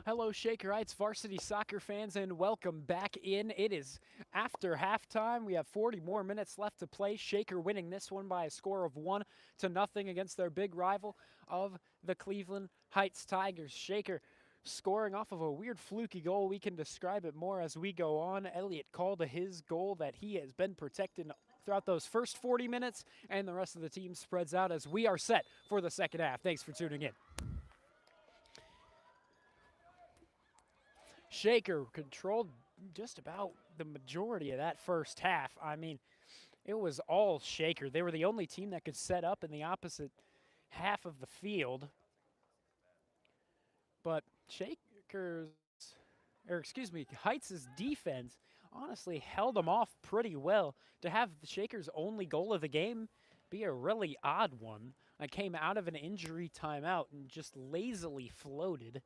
Hello, Shaker Heights varsity soccer fans, and welcome back in. It is after halftime. We have 40 more minutes left to play. Shaker winning this one by a score of 1-0 against their big rival of the Cleveland Heights Tigers. Shaker scoring off of a weird fluky goal. We can describe it more as we go on. Elliott called to his goal that he has been protecting throughout those first 40 minutes, and the rest of the team spreads out as we are set for the second half. Thanks for tuning in. Shaker controlled just about the majority of that first half. I mean, it was all Shaker. They were the only team that could set up in the opposite half of the field. But Heights' defense honestly held them off pretty well. To have the Shakers' only goal of the game be a really odd one. I came out of an injury timeout and just lazily floated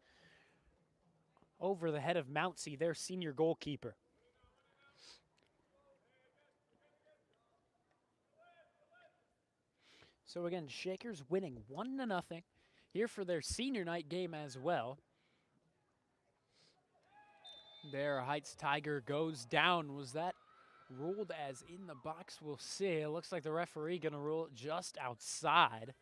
over the head of Mountsey, their senior goalkeeper. So again, Shakers winning 1-0 here for their senior night game as well. There, Heights Tiger goes down. Was that ruled as in the box? We'll see. It looks like the referee going to rule it just outside,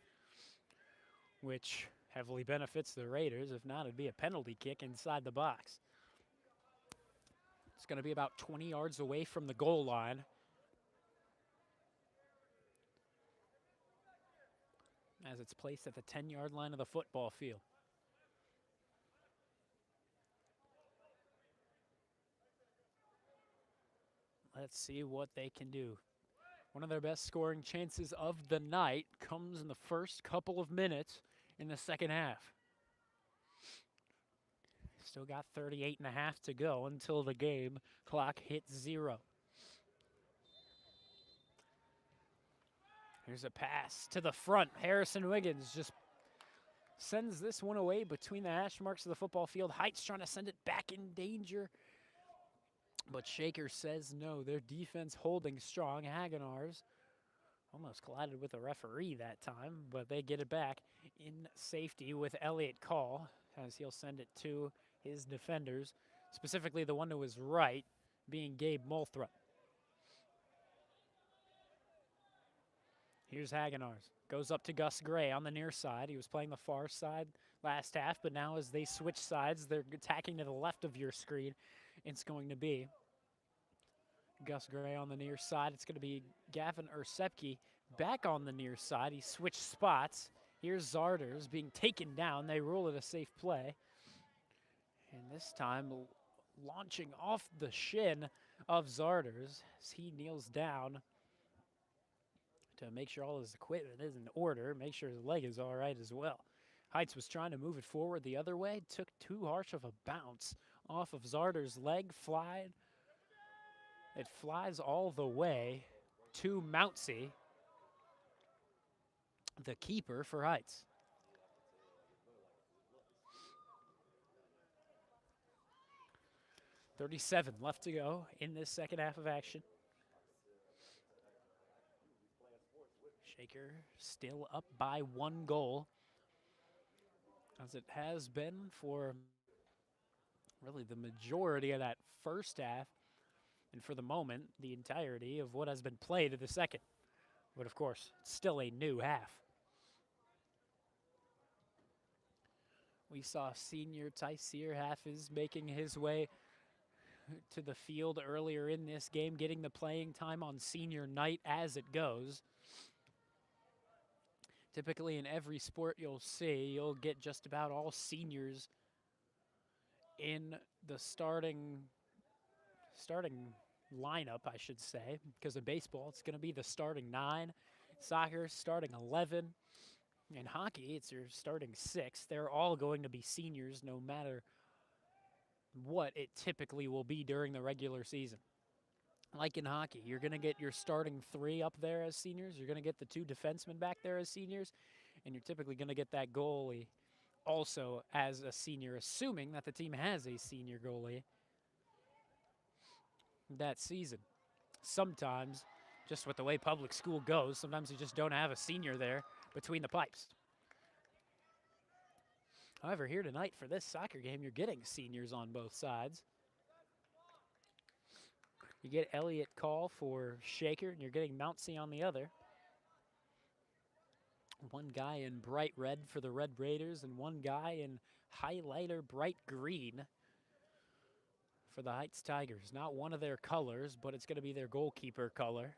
which heavily benefits the Raiders. If not, it'd be a penalty kick inside the box. It's going to be about 20 yards away from the goal line. As it's placed at the 10-yard line of the football field. Let's see what they can do. One of their best scoring chances of the night comes in the first couple of minutes in the second half. Still got 38 and a half to go until the game clock hits 0. Here's a pass to the front. Harrison Wiggins just sends this one away between the hash marks of the football field. Heights trying to send it back in danger. But Shaker says no. Their defense holding strong. Hagenars almost collided with the referee that time, but they get it back in safety with Elliott Call as he'll send it to his defenders, specifically the one to his right, being Gabe Molthrop. Here's Hagenars. Goes up to Gus Gray on the near side. He was playing the far side last half, but now as they switch sides, they're attacking to the left of your screen. It's going to be Gus Gray on the near side. It's going to be Gavin Ursepke back on the near side. He switched spots. Here's Zarders being taken down. They rule it a safe play. And this time, launching off the shin of Zarders as he kneels down to make sure all his equipment is in order, make sure his leg is all right as well. Heights was trying to move it forward the other way, took too harsh of a bounce off of Zarders' leg, It flies all the way to Mountsey, the keeper for Heights. .37 left to go in this second half of action. Shaker still up by 1 goal, as it has been for really the majority of that first half, and for the moment, the entirety of what has been played in the second. But of course, it's still a new half. We saw senior Tyseer Hafiz making his way to the field earlier in this game, getting the playing time on senior night as it goes. Typically in every sport you'll get just about all seniors in the starting lineup, I should say, because in baseball it's going to be the starting 9, soccer starting 11, in hockey it's your starting 6. They're all going to be seniors no matter what it typically will be during the regular season. Like in hockey, you're going to get your starting 3 up there as seniors, you're going to get the 2 defensemen back there as seniors, and you're typically going to get that goalie also as a senior, assuming that the team has a senior goalie that season. Sometimes, just with the way public school goes, sometimes you just don't have a senior there between the pipes. However, here tonight for this soccer game, you're getting seniors on both sides. You get Elliott Call for Shaker, and you're getting Mountsey on the other. One guy in bright red for the Red Raiders, and one guy in highlighter bright green for the Heights Tigers. Not one of their colors, but it's going to be their goalkeeper color.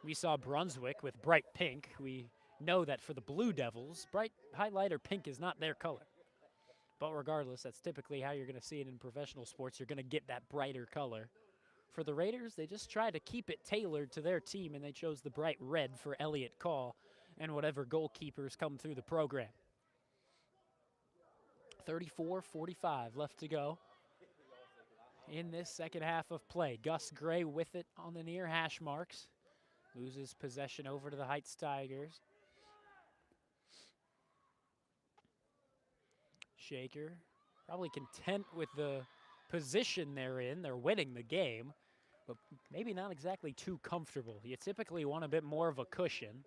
We saw Brunswick with bright pink. We know that for the Blue Devils, bright highlighter pink is not their color. But regardless, that's typically how you're going to see it in professional sports. You're going to get that brighter color. For the Raiders, they just try to keep it tailored to their team, and they chose the bright red for Elliott Call and whatever goalkeepers come through the program. 34-45 left to go in this second half of play. Gus Gray with it on the near hash marks. Loses possession over to the Heights Tigers. Shaker probably content with the position they're in. They're winning the game, but maybe not exactly too comfortable. You typically want a bit more of a cushion.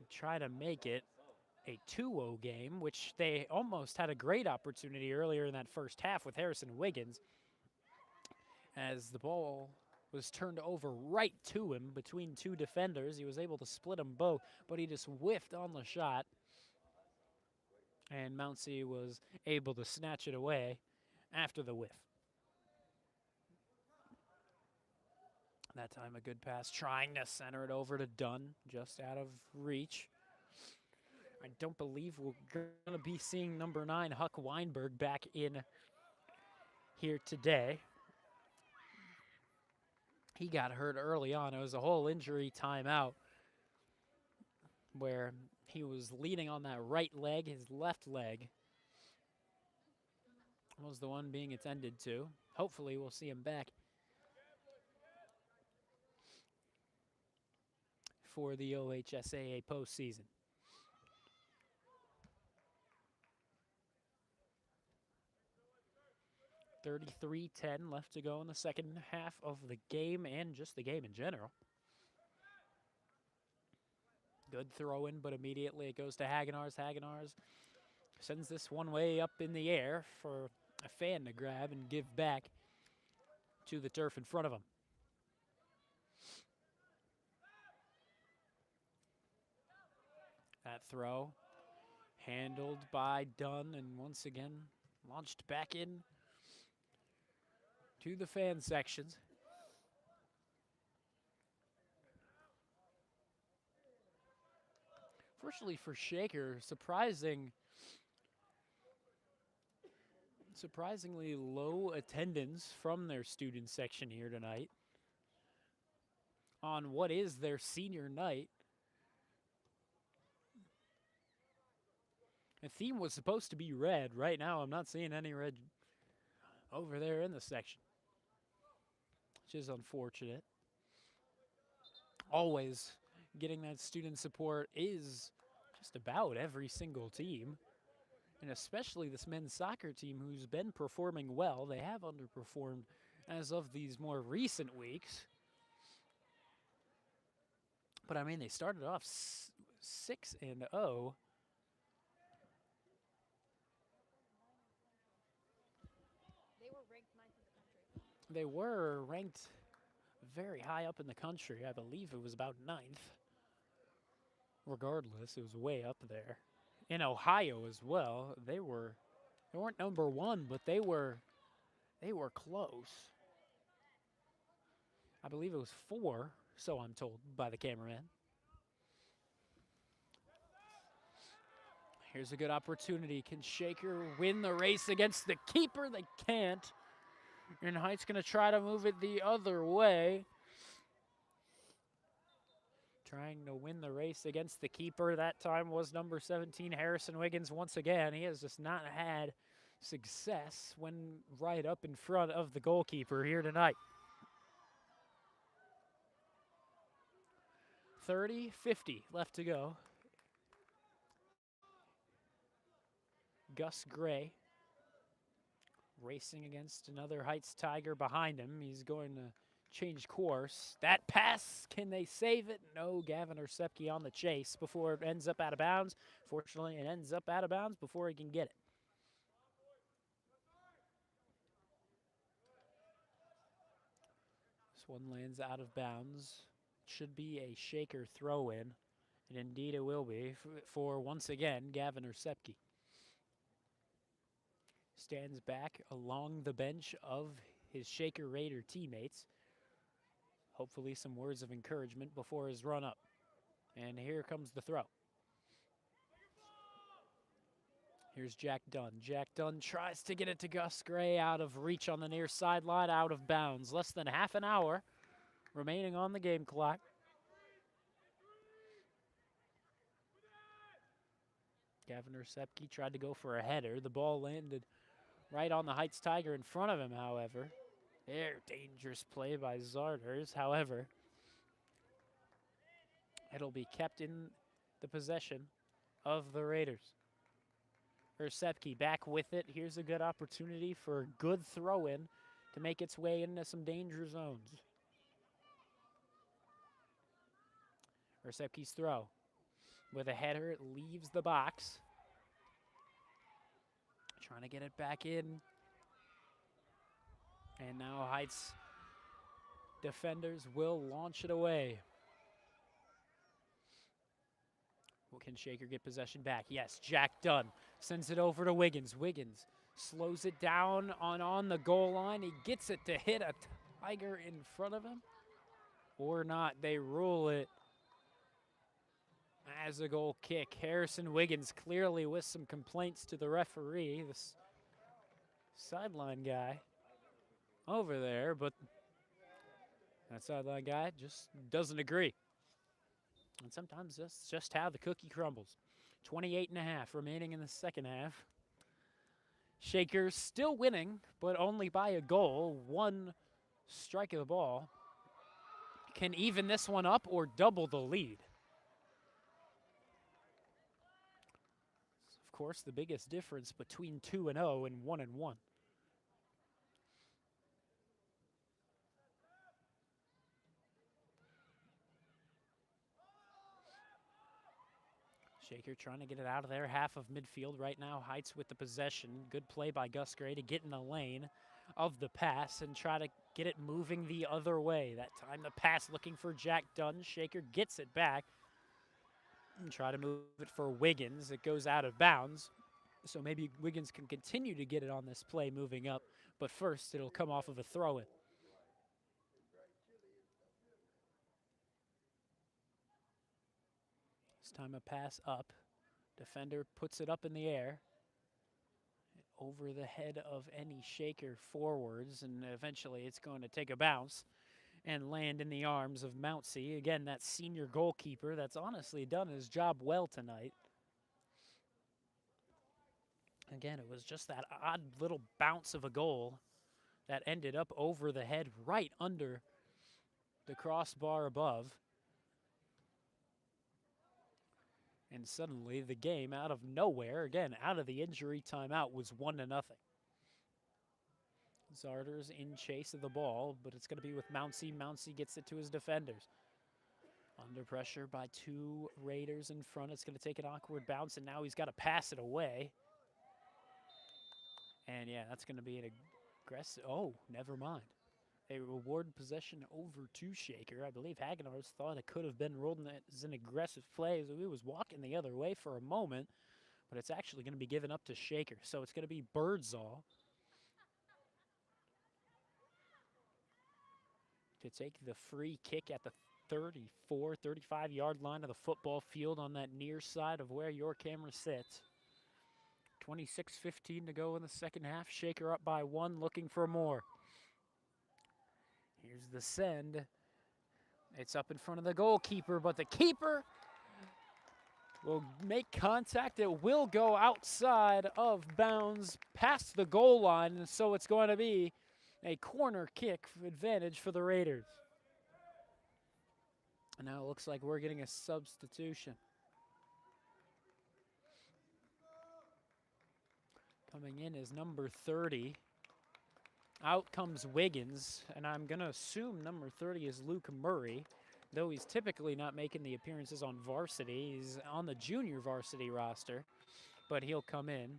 Try to make it a 2-0 game, which they almost had a great opportunity earlier in that first half with Harrison Wiggins, as the ball was turned over right to him between two defenders. He was able to split them both, but he just whiffed on the shot, and Mountsey was able to snatch it away after the whiff. That time a good pass, trying to center it over to Dunn, just out of reach. I don't believe we're going to be seeing number 9, Huck Weinberg, back in here today. He got hurt early on. It was a whole injury timeout where he was leaning on that right leg. His left leg was the one being attended to. Hopefully we'll see him back for the OHSAA postseason. .33-10 left to go in the second half of the game, and just the game in general. Good throw in, but immediately it goes to Hagenars. Hagenars sends this one way up in the air for a fan to grab and give back to the turf in front of him. That throw handled by Dunn, and once again launched back in to the fan sections. Fortunately for Shaker, surprisingly low attendance from their student section here tonight on what is their senior night. The theme was supposed to be red. Right now, I'm not seeing any red over there in the section, which is unfortunate. Always getting that student support is just about every single team, and especially this men's soccer team who's been performing well. They have underperformed as of these more recent weeks. But I mean, they started off 6-0. They were ranked very high up in the country. I believe it was about 9th. Regardless, it was way up there. In Ohio as well, they weren't number 1, but they were close. I believe it was 4, so I'm told by the cameraman. Here's a good opportunity. Can Shaker win the race against the keeper? They can't. And Heights going to try to move it the other way. Trying to win the race against the keeper. That time was number 17, Harrison Wiggins, once again. He has just not had success when right up in front of the goalkeeper here tonight. 30-50 left to go. Gus Gray racing against another Heights Tiger behind him. He's going to change course. That pass, can they save it? No, Gavin Orsepke on the chase before it ends up out of bounds. Fortunately, it ends up out of bounds before he can get it. This one lands out of bounds. Should be a shaker throw-in, and indeed it will be for once again, Gavin Orsepke. Stands back along the bench of his Shaker Raider teammates. Hopefully some words of encouragement before his run up. And here comes the throw. Here's Jack Dunn. Jack Dunn tries to get it to Gus Gray, out of reach on the near sideline, out of bounds. Less than half an hour remaining on the game clock. Gavin Orsepke tried to go for a header. The ball landed right on the Heights Tiger in front of him, however. There, dangerous play by Zarders. However, it'll be kept in the possession of the Raiders. Orsepke back with it. Here's a good opportunity for a good throw-in to make its way into some danger zones. Orsepke's throw. With a header, it leaves the box. Trying to get it back in. And now Heights defenders will launch it away. Well, can Shaker get possession back? Yes, Jack Dunn sends it over to Wiggins. Wiggins slows it down on the goal line. He gets it to hit a Tiger in front of him. Or not, they rule it as a goal kick. Harrison Wiggins clearly with some complaints to the referee, this sideline guy over there, but that sideline guy just doesn't agree. And sometimes that's just how the cookie crumbles. 28.5 remaining in the second half. Shakers still winning, but only by a goal. One strike of the ball can even this one up or double the lead. Of course, the biggest difference between 2-0 and 1-1. Shaker trying to get it out of their half of midfield right now. Heights with the possession. Good play by Gus Gray to get in the lane of the pass and try to get it moving the other way. That time the pass looking for Jack Dunn. Shaker gets it back and try to move it for Wiggins. It goes out of bounds. So maybe Wiggins can continue to get it on this play moving up. But first it'll come off of a throw-in. This time a pass up. Defender puts it up in the air. Over the head of any Shaker forwards, and eventually it's going to take a bounce and land in the arms of Mountsie. Again, that senior goalkeeper that's honestly done his job well tonight. Again, it was just that odd little bounce of a goal that ended up over the head right under the crossbar above. And suddenly the game out of nowhere, again, out of the injury timeout, was 1-0. Zarders in chase of the ball, but it's going to be with Mountsie. Mountsie gets it to his defenders. Under pressure by two Raiders in front. It's going to take an awkward bounce, and now he's got to pass it away. And yeah, that's going to be an aggressive. Oh, never mind. They reward possession over to Shaker. I believe Hagenhorst thought it could have been ruled as an aggressive play, so he was walking the other way for a moment, but it's actually going to be given up to Shaker. So it's going to be Birdsall to take the free kick at the 34, 35-yard line of the football field on that near side of where your camera sits. 26:15 to go in the second half. Shaker up by 1, looking for more. Here's the send. It's up in front of the goalkeeper, but the keeper will make contact. It will go outside of bounds past the goal line, and so it's going to be a corner kick advantage for the Raiders. And now it looks like we're getting a substitution. Coming in is number 30, Out comes Wiggins, and I'm going to assume number 30 is Luke Murray, though he's typically not making the appearances on varsity. He's on the junior varsity roster, but he'll come in.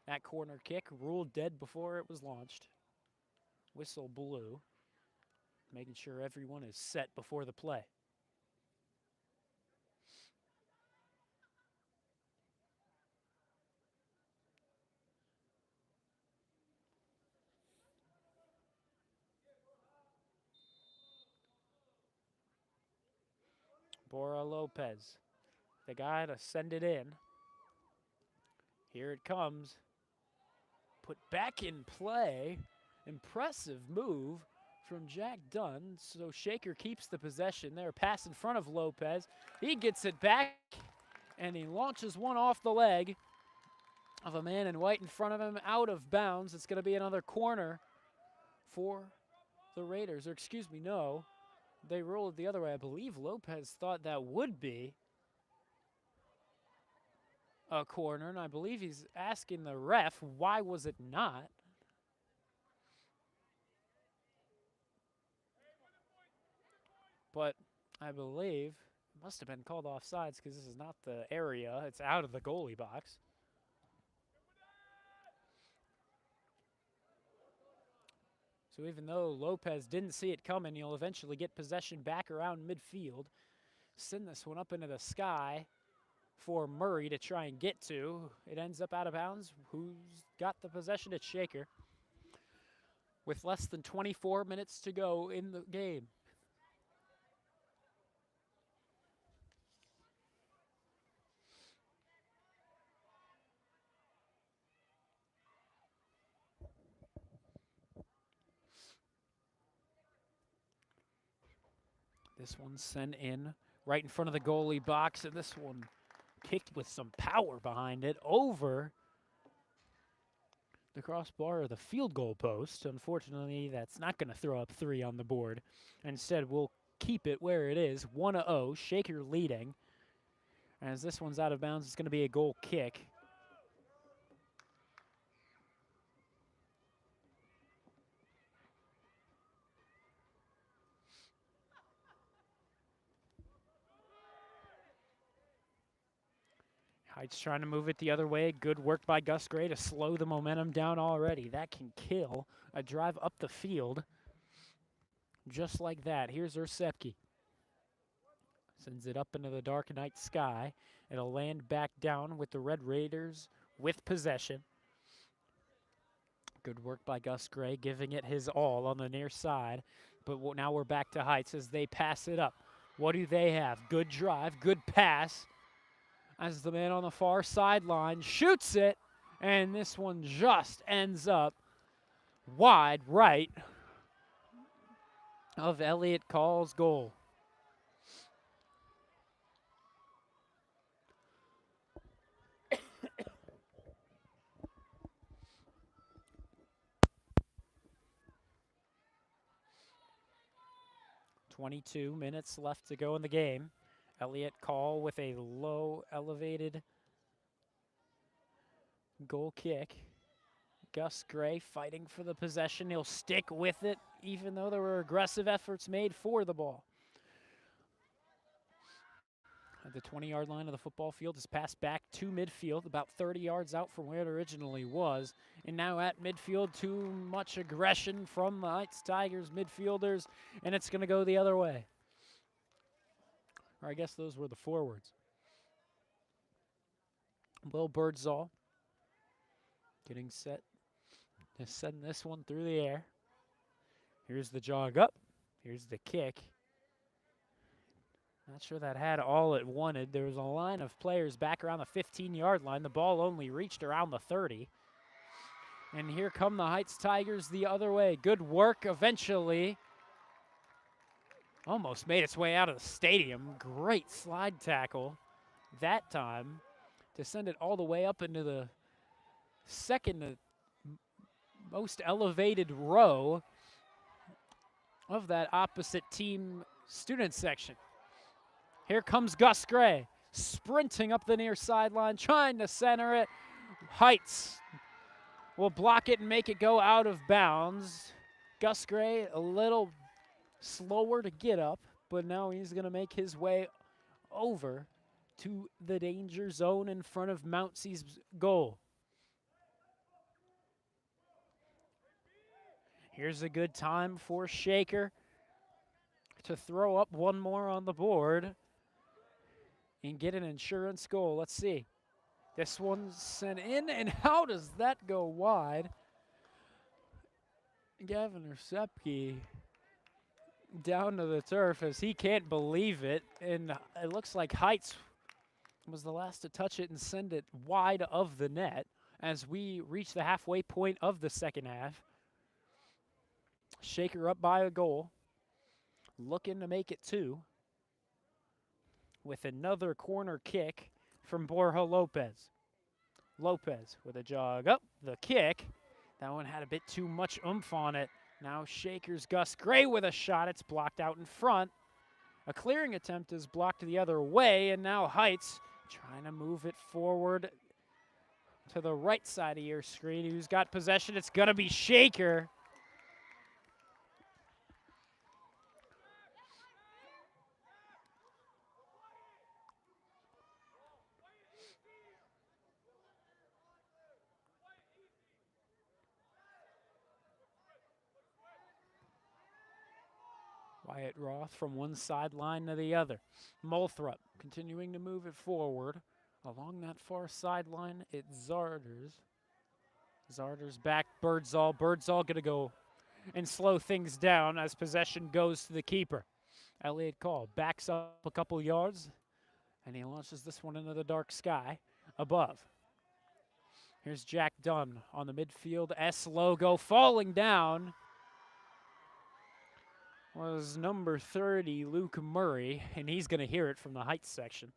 That corner kick ruled dead before it was launched. Whistle blew, making sure everyone is set before the play. Bora Lopez, the guy to send it in. Here it comes. Put back in play. Impressive move from Jack Dunn. So Shaker keeps the possession there. Pass in front of Lopez. He gets it back, and he launches one off the leg of a man in white in front of him, out of bounds. It's going to be another corner for the Raiders. Or excuse me, no. They rolled it the other way. I believe Lopez thought that would be a corner, and I believe he's asking the ref, why was it not? But I believe it must have been called offsides because this is not the area. It's out of the goalie box. So even though Lopez didn't see it coming, he'll eventually get possession back around midfield. Send this one up into the sky for Murray to try and get to. It ends up out of bounds. Who's got the possession? It's Shaker. With less than 24 minutes to go in the game. This one's sent in right in front of the goalie box, and this one kicked with some power behind it over the crossbar of the field goal post. Unfortunately, that's not going to throw up 3 on the board. Instead, we'll keep it where it is, 1-0, Shaker leading. As this one's out of bounds, it's going to be a goal kick. Heights trying to move it the other way. Good work by Gus Gray to slow the momentum down already. That can kill a drive up the field. Just like that. Here's Ursepke. Sends it up into the dark night sky. It'll land back down with the Red Raiders with possession. Good work by Gus Gray, giving it his all on the near side. But now we're back to Heights as they pass it up. What do they have? Good drive, good pass. As the man on the far sideline shoots it, and this one just ends up wide right of Elliott Call's goal. .22 minutes left to go in the game. Elliott Call with a low elevated goal kick. Gus Gray fighting for the possession. He'll stick with it even though there were aggressive efforts made for the ball. At the 20-yard line of the football field is passed back to midfield, about 30 yards out from where it originally was. And now at midfield, too much aggression from the Heights Tigers midfielders, and it's going to go the other way. Or I guess those were the forwards. Will Birdsall getting set to send this one through the air. Here's the jog up. Here's the kick. Not sure that had all it wanted. There was a line of players back around the 15-yard line. The ball only reached around the 30. And here come the Heights Tigers the other way. Good work eventually. Almost made its way out of the stadium. Great slide tackle that time to send it all the way up into the second most elevated row of that opposite team student section. Here comes Gus Gray, sprinting up the near sideline, trying to center it. Heights will block it and make it go out of bounds. Gus Gray a little slower to get up, but now he's going to make his way over to the danger zone in front of Mountsy's goal. Here's a good time for Shaker to throw up one more on the board and get an insurance goal. Let's see. This one's sent in, and how does that go wide? Gavin Orsepke down to the turf as he can't believe it, and it looks like Heights was the last to touch it and send it wide of the net as we reach the halfway point of the second half. Shaker up by a goal, looking to make it 2 with another corner kick from Borja Lopez. Lopez with a jog up, the kick. That one had a bit too much oomph on it. Now Shaker's Gus Gray with a shot. It's blocked out in front. A clearing attempt is blocked the other way, and now Heights trying to move it forward to the right side of your screen. Who's got possession? It's going to be Shaker. Wyatt Roth from one sideline to the other. Molthrop continuing to move it forward. Along that far sideline, it's Zarders. Zarders back, Birdsall. Birdsall going to go and slow things down as possession goes to the keeper. Elliott Call backs up a couple yards, and he launches this one into the dark sky above. Here's Jack Dunn on the midfield. S logo falling down was number 30, Luke Murray, and he's going to hear it from the Heights section.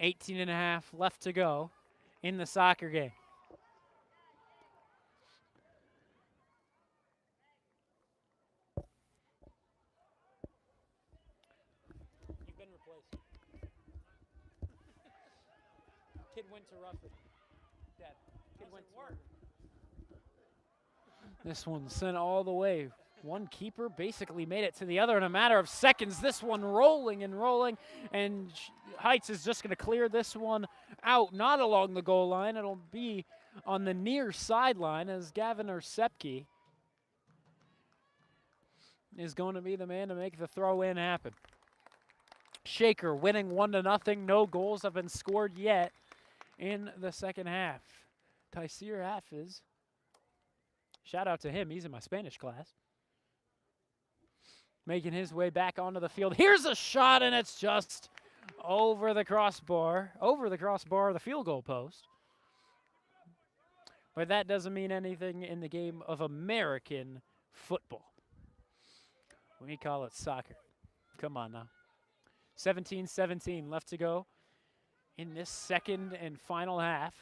$18.5 left to go in the soccer game. You've been replaced. Kid went to Rufford. Dad, kid went to work. This one sent all the way. One keeper basically made it to the other in a matter of seconds. This one rolling and rolling, and Heights is just going to clear this one out, not along the goal line. It'll be on the near sideline as Gavin Orsepke is going to be the man to make the throw-in happen. Shaker winning 1-0. No goals have been scored yet in the second half. Taisir Hafiz, shout out to him. He's in my Spanish class. Making his way back onto the field. Here's a shot, and it's just over the crossbar, the field goal post. But that doesn't mean anything in the game of American football. We call it soccer. Come on now. 17-17 left to go in this second and final half.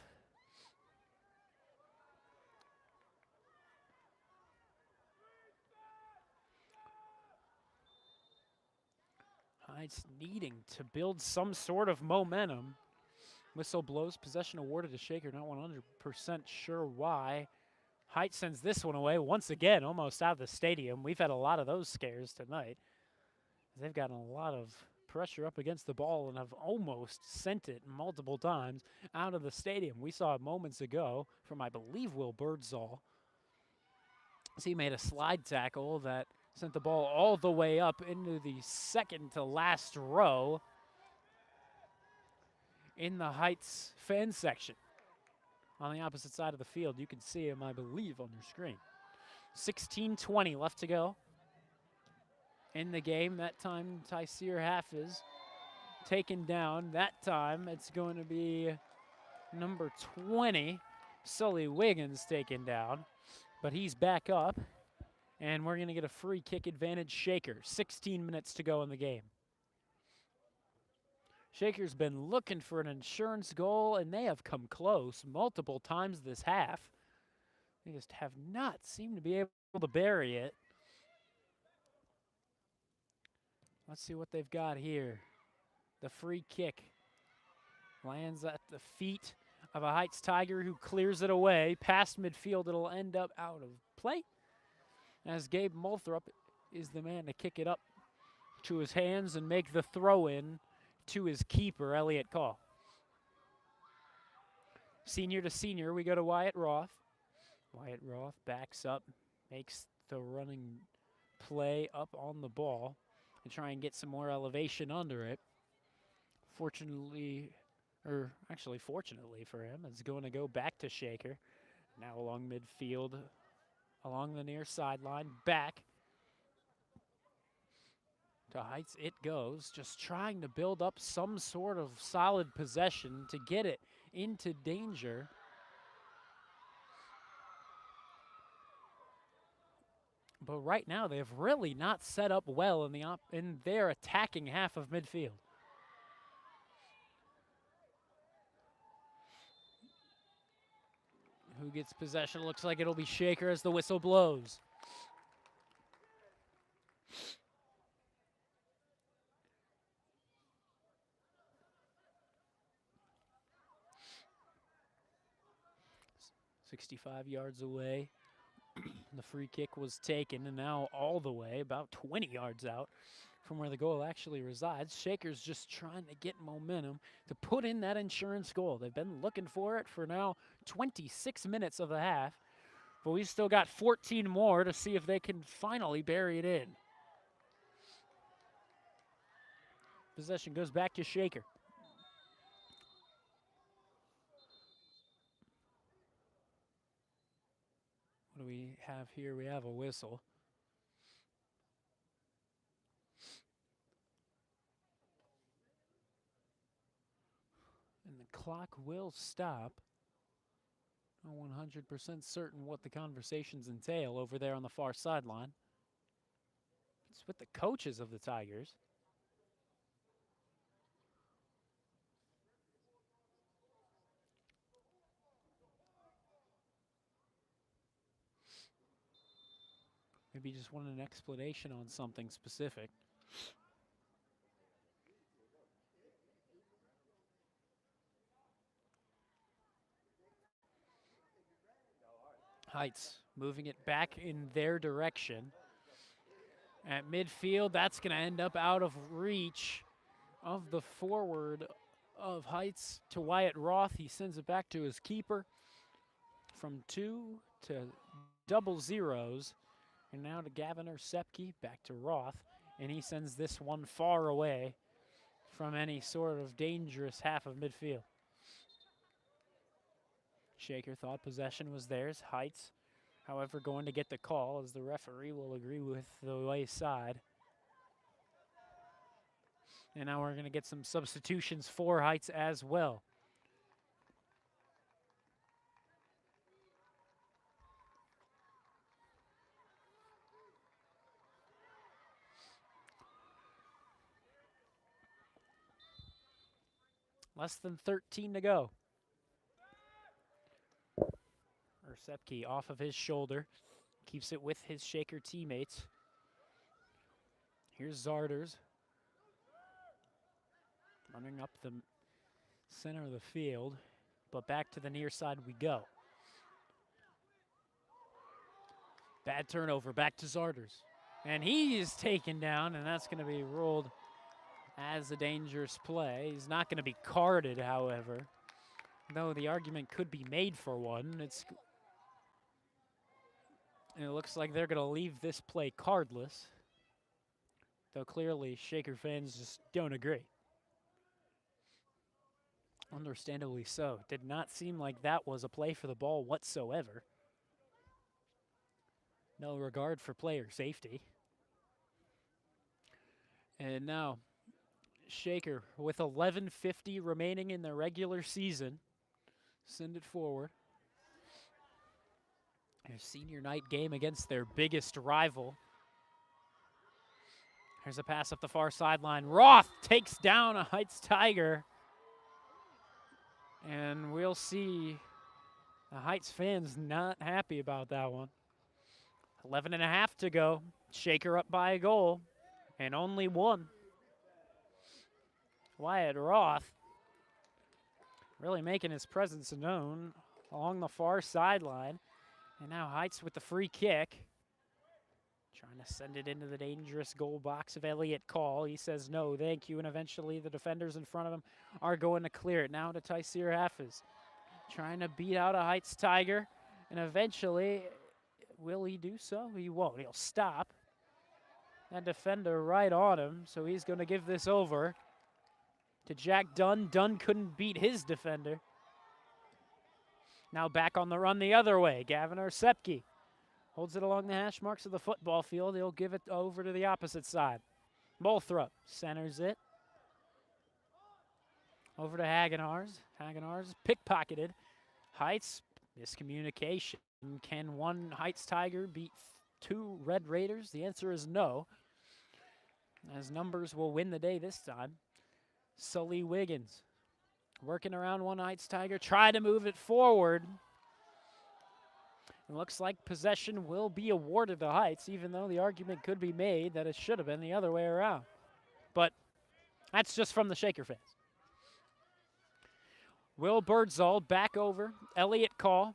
Heights needing to build some sort of momentum. Whistle blows, possession awarded to Shaker, not 100% sure why. Heights sends this one away once again, almost out of the stadium. We've had a lot of those scares tonight. They've gotten a lot of pressure up against the ball and have almost sent it multiple times out of the stadium. We saw it moments ago from, I believe, Will Birdsall. So he made a slide tackle that sent the ball all the way up into the second to last row in the Heights fan section. On the opposite side of the field, you can see him, I believe, on your screen. 16:20 left to go in the game. That time, Taisir Hafiz taken down. That time, it's going to be number 20, Sully Wiggins, taken down. But he's back up, and we're going to get a free kick advantage Shaker. 16 minutes to go in the game. Shaker's been looking for an insurance goal, and they have come close multiple times this half. They just have not seemed to be able to bury it. Let's see what they've got here. The free kick lands at the feet of a Heights Tiger who clears it away. Past midfield, it'll end up out of play, as Gabe Moulthrop is the man to kick it up to his hands and make the throw in to his keeper, Elliot Call. Senior to senior, we go to Wyatt Roth. Wyatt Roth backs up, makes the running play up on the ball and try and get some more elevation under it. Fortunately for him, it's going to go back to Shaker. Now along midfield, along the near sideline, back to Heights it goes, just trying to build up some sort of solid possession to get it into danger. But right now, they've really not set up well in their attacking half of midfield. Who gets possession? Looks like it'll be Shaker as the whistle blows. "65 yards away." The free kick was taken, and now all the way, about 20 yards out from where the goal actually resides. Shaker's just trying to get momentum to put in that insurance goal. They've been looking for it for now 26 minutes of the half, but we've still got 14 more to see if they can finally bury it in. Possession goes back to Shaker. What do we have here? We have a whistle. And the clock will stop. I'm 100% certain what the conversations entail over there on the far sideline. It's with the coaches of the Tigers. Maybe just wanted an explanation on something specific. Heights moving it back in their direction. At midfield, that's going to end up out of reach of the forward of Heights to Wyatt Roth. He sends it back to his keeper. From 2 to double zeros. And now to Gavin Sepke, back to Roth. And he sends this one far away from any sort of dangerous half of midfield. Shaker thought possession was theirs. Heights, however, going to get the call as the referee will agree with the way side. And now we're going to get some substitutions for Heights as well. Less than 13 to go. Sepke off of his shoulder. Keeps it with his Shaker teammates. Here's Zarders. Running up the center of the field. But back to the near side we go. Bad turnover, back to Zarders. And he is taken down, and that's going to be ruled as a dangerous play. He's not going to be carded, however. Though the argument could be made for one. It looks like they're going to leave this play cardless. Though clearly Shaker fans just don't agree. Understandably so. Did not seem like that was a play for the ball whatsoever. No regard for player safety. And now Shaker with 11:50 remaining in the regular season. Send it forward. Their senior night game against their biggest rival. Here's a pass up the far sideline. Roth takes down a Heights Tiger. And we'll see the Heights fans not happy about that one. 11:30 to go. Shaker up by a goal. And only one. Wyatt Roth really making his presence known along the far sideline. And now Heights with the free kick. Trying to send it into the dangerous goal box of Elliott Call. He says no, thank you, and eventually the defenders in front of him are going to clear it. Now to Tyseer Hafiz. Trying to beat out a Heights Tiger, and eventually, will he do so? He won't. He'll stop. That defender right on him, so he's going to give this over to Jack Dunn. Dunn couldn't beat his defender. Now back on the run the other way. Gavin Orsepke holds it along the hash marks of the football field. He'll give it over to the opposite side. Bolthrup centers it. Over to Hagenars. Hagenars pickpocketed. Heights, miscommunication. Can one Heights Tiger beat two Red Raiders? The answer is no, as numbers will win the day this time. Sully Wiggins working around one Heights Tiger, try to move it forward. It looks like possession will be awarded to Heights, even though the argument could be made that it should have been the other way around. But that's just from the Shaker fans. Will Birdsall back over. Elliott Call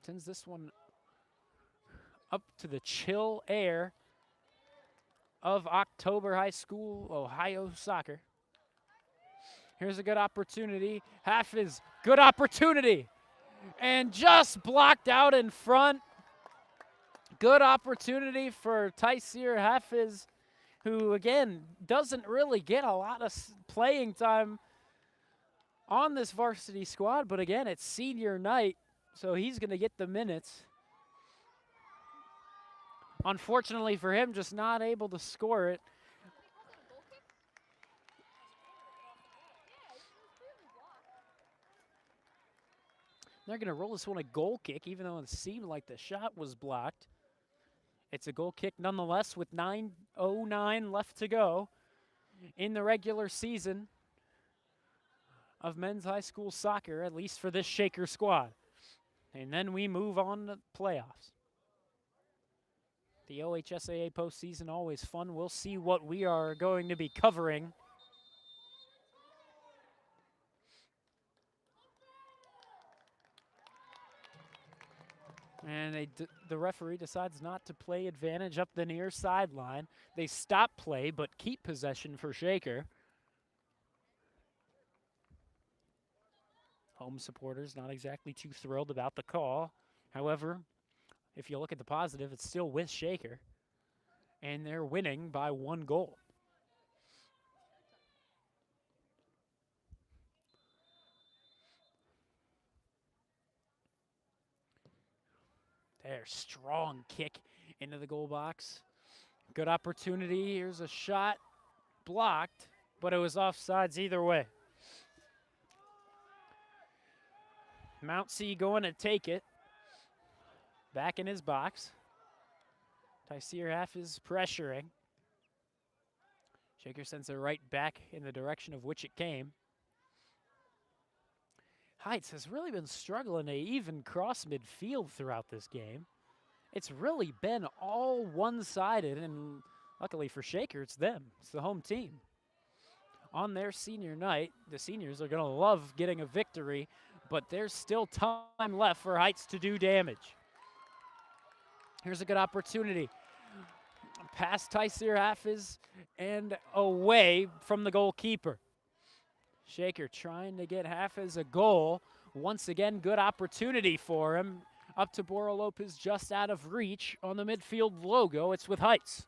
sends this one up to the chill air of October High School, Ohio soccer. Here's a good opportunity. Hafiz, good opportunity. And just blocked out in front. Good opportunity for Tyseer Hafiz, who, again, doesn't really get a lot of playing time on this varsity squad. But, again, it's senior night, so he's going to get the minutes. Unfortunately for him, just not able to score it. They're going to roll this one a goal kick, even though it seemed like the shot was blocked. It's a goal kick nonetheless with 9:09 left to go in the regular season of men's high school soccer, at least for this Shaker squad. And then we move on to playoffs. The OHSAA postseason, always fun. We'll see what we are going to be covering. And the referee decides not to play advantage up the near sideline. They stop play, but keep possession for Shaker. Home supporters not exactly too thrilled about the call. However, if you look at the positive, it's still with Shaker. And they're winning by 1 goal. There, strong kick into the goal box. Good opportunity. Here's a shot. Blocked, but it was offsides either way. Mount C going to take it. Back in his box. Tyseer Hafiz pressuring. Shaker sends it right back in the direction of which it came. Heights has really been struggling to even cross midfield throughout this game. It's really been all one-sided, and luckily for Shaker, it's them. It's the home team. On their senior night, the seniors are going to love getting a victory, but there's still time left for Heights to do damage. Here's a good opportunity. Past Tyseer Hafiz and away from the goalkeeper. Shaker trying to get Hafiz a goal. Once again, good opportunity for him. Up to Boro Lopez, just out of reach on the midfield logo. It's with Heights.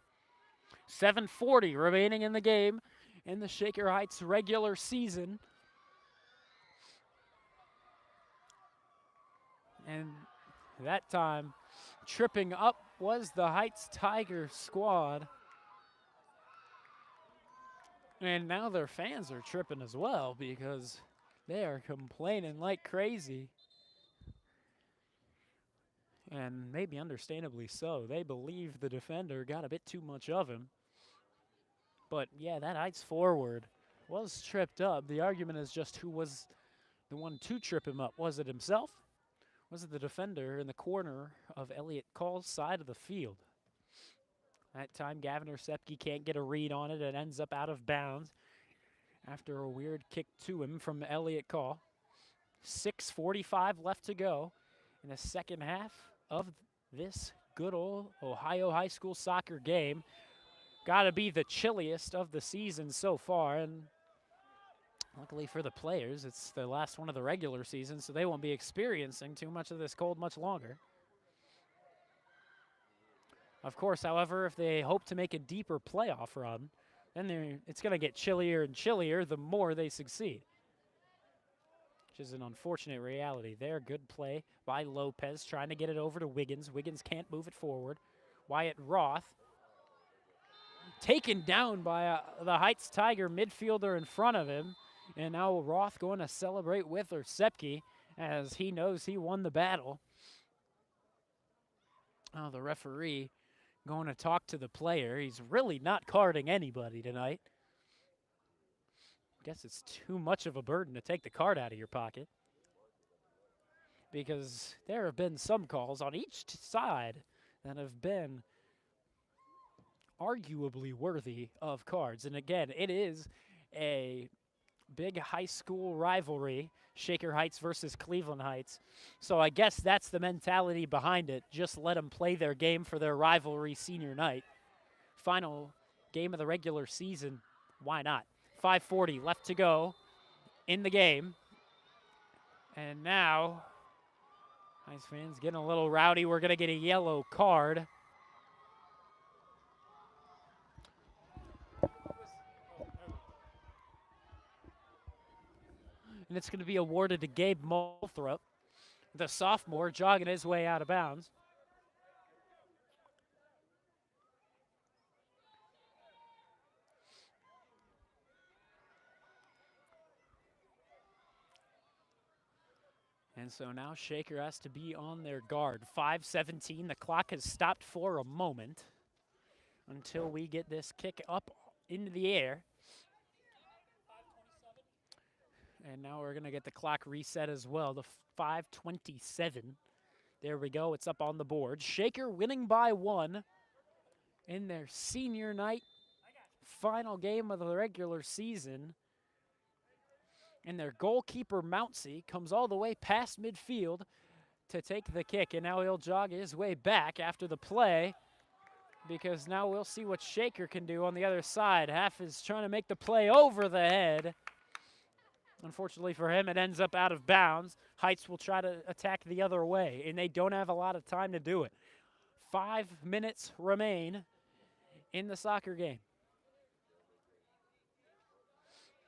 7:40 remaining in the game in the Shaker Heights regular season. And that time, tripping up was the Heights Tiger squad. And now their fans are tripping as well because they are complaining like crazy. And maybe understandably so. They believe the defender got a bit too much of him. But yeah, that Heights forward was tripped up. The argument is just who was the one to trip him up. Was it himself? Was it the defender in the corner of Elliott Call's side of the field? That time, Gavin Orsepke can't get a read on it. It ends up out of bounds. after a weird kick to him from Elliott Call. 6:45 left to go in the second half of this good old Ohio high school soccer game. Got to be the chilliest of the season so far, and luckily for the players, it's the last one of the regular season, so they won't be experiencing too much of this cold much longer. Of course, however, if they hope to make a deeper playoff run, then it's going to get chillier and chillier the more they succeed, which is an unfortunate reality there. Good play by Lopez, trying to get it over to Wiggins. Wiggins can't move it forward. Wyatt Roth taken down by the Heights Tiger midfielder in front of him. And now Roth going to celebrate with Orsepke as he knows he won the battle. Oh, the referee going to talk to the player. He's really not carding anybody tonight. Guess it's too much of a burden to take the card out of your pocket, because there have been some calls on each side that have been arguably worthy of cards. And again, it is a big high school rivalry, Shaker Heights versus Cleveland Heights. So I guess that's the mentality behind it. Just let them play their game for their rivalry senior night. Final game of the regular season, why not? 5:40 left to go in the game. And now, Heights fans getting a little rowdy. We're going to get a yellow card. And it's going to be awarded to Gabe Moulthrop, the sophomore, jogging his way out of bounds. And so now Shaker has to be on their guard. 5:17, the clock has stopped for a moment until we get this kick up into the air. And now we're going to get the clock reset as well, the 5:27. There we go, it's up on the board. Shaker winning by 1 in their senior night final game of the regular season. And their goalkeeper, Mountsie, comes all the way past midfield to take the kick. And now he'll jog his way back after the play, because now we'll see what Shaker can do on the other side. Half is trying to make the play over the head. Unfortunately for him, it ends up out of bounds. Heights will try to attack the other way, and they don't have a lot of time to do it. 5 minutes remain in the soccer game.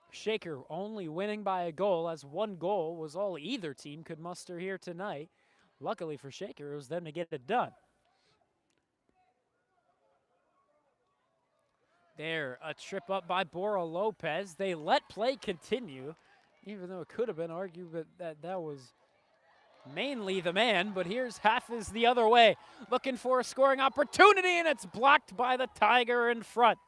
Shaker only winning by a goal, as 1 goal was all either team could muster here tonight. Luckily for Shaker, it was them to get it done. There, a trip up by Bora Lopez. They let play continue, even though it could have been argued that was mainly the man. But here's Hafiz the other way, looking for a scoring opportunity, and it's blocked by the Tiger in front.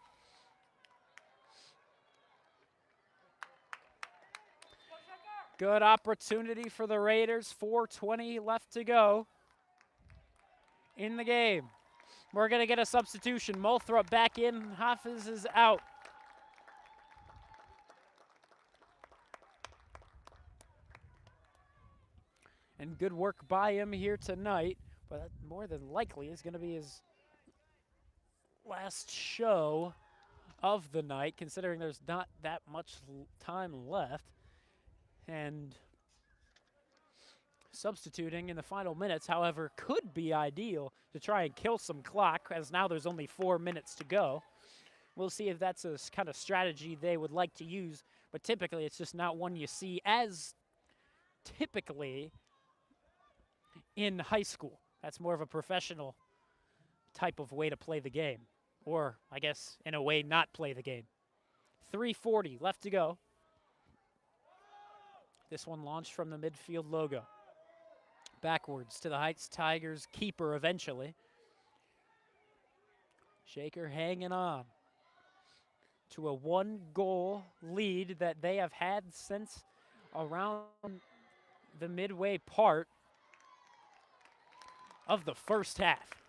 Good opportunity for the Raiders. 4:20 left to go in the game. We're going to get a substitution. Moulthrop back in. Hafiz is out. And good work by him here tonight, but that more than likely is going to be his last show of the night, considering there's not that much time left. And substituting in the final minutes, however, could be ideal to try and kill some clock, as now there's only 4 minutes to go. We'll see if that's a kind of strategy they would like to use, but typically it's just not one you see as typically in high school. That's more of a professional type of way to play the game, or I guess in a way not play the game. 3:40 left to go. This one launched from the midfield logo. Backwards to the Heights Tigers keeper eventually. Shaker hanging on to a 1-goal lead that they have had since around the midway part of the first half.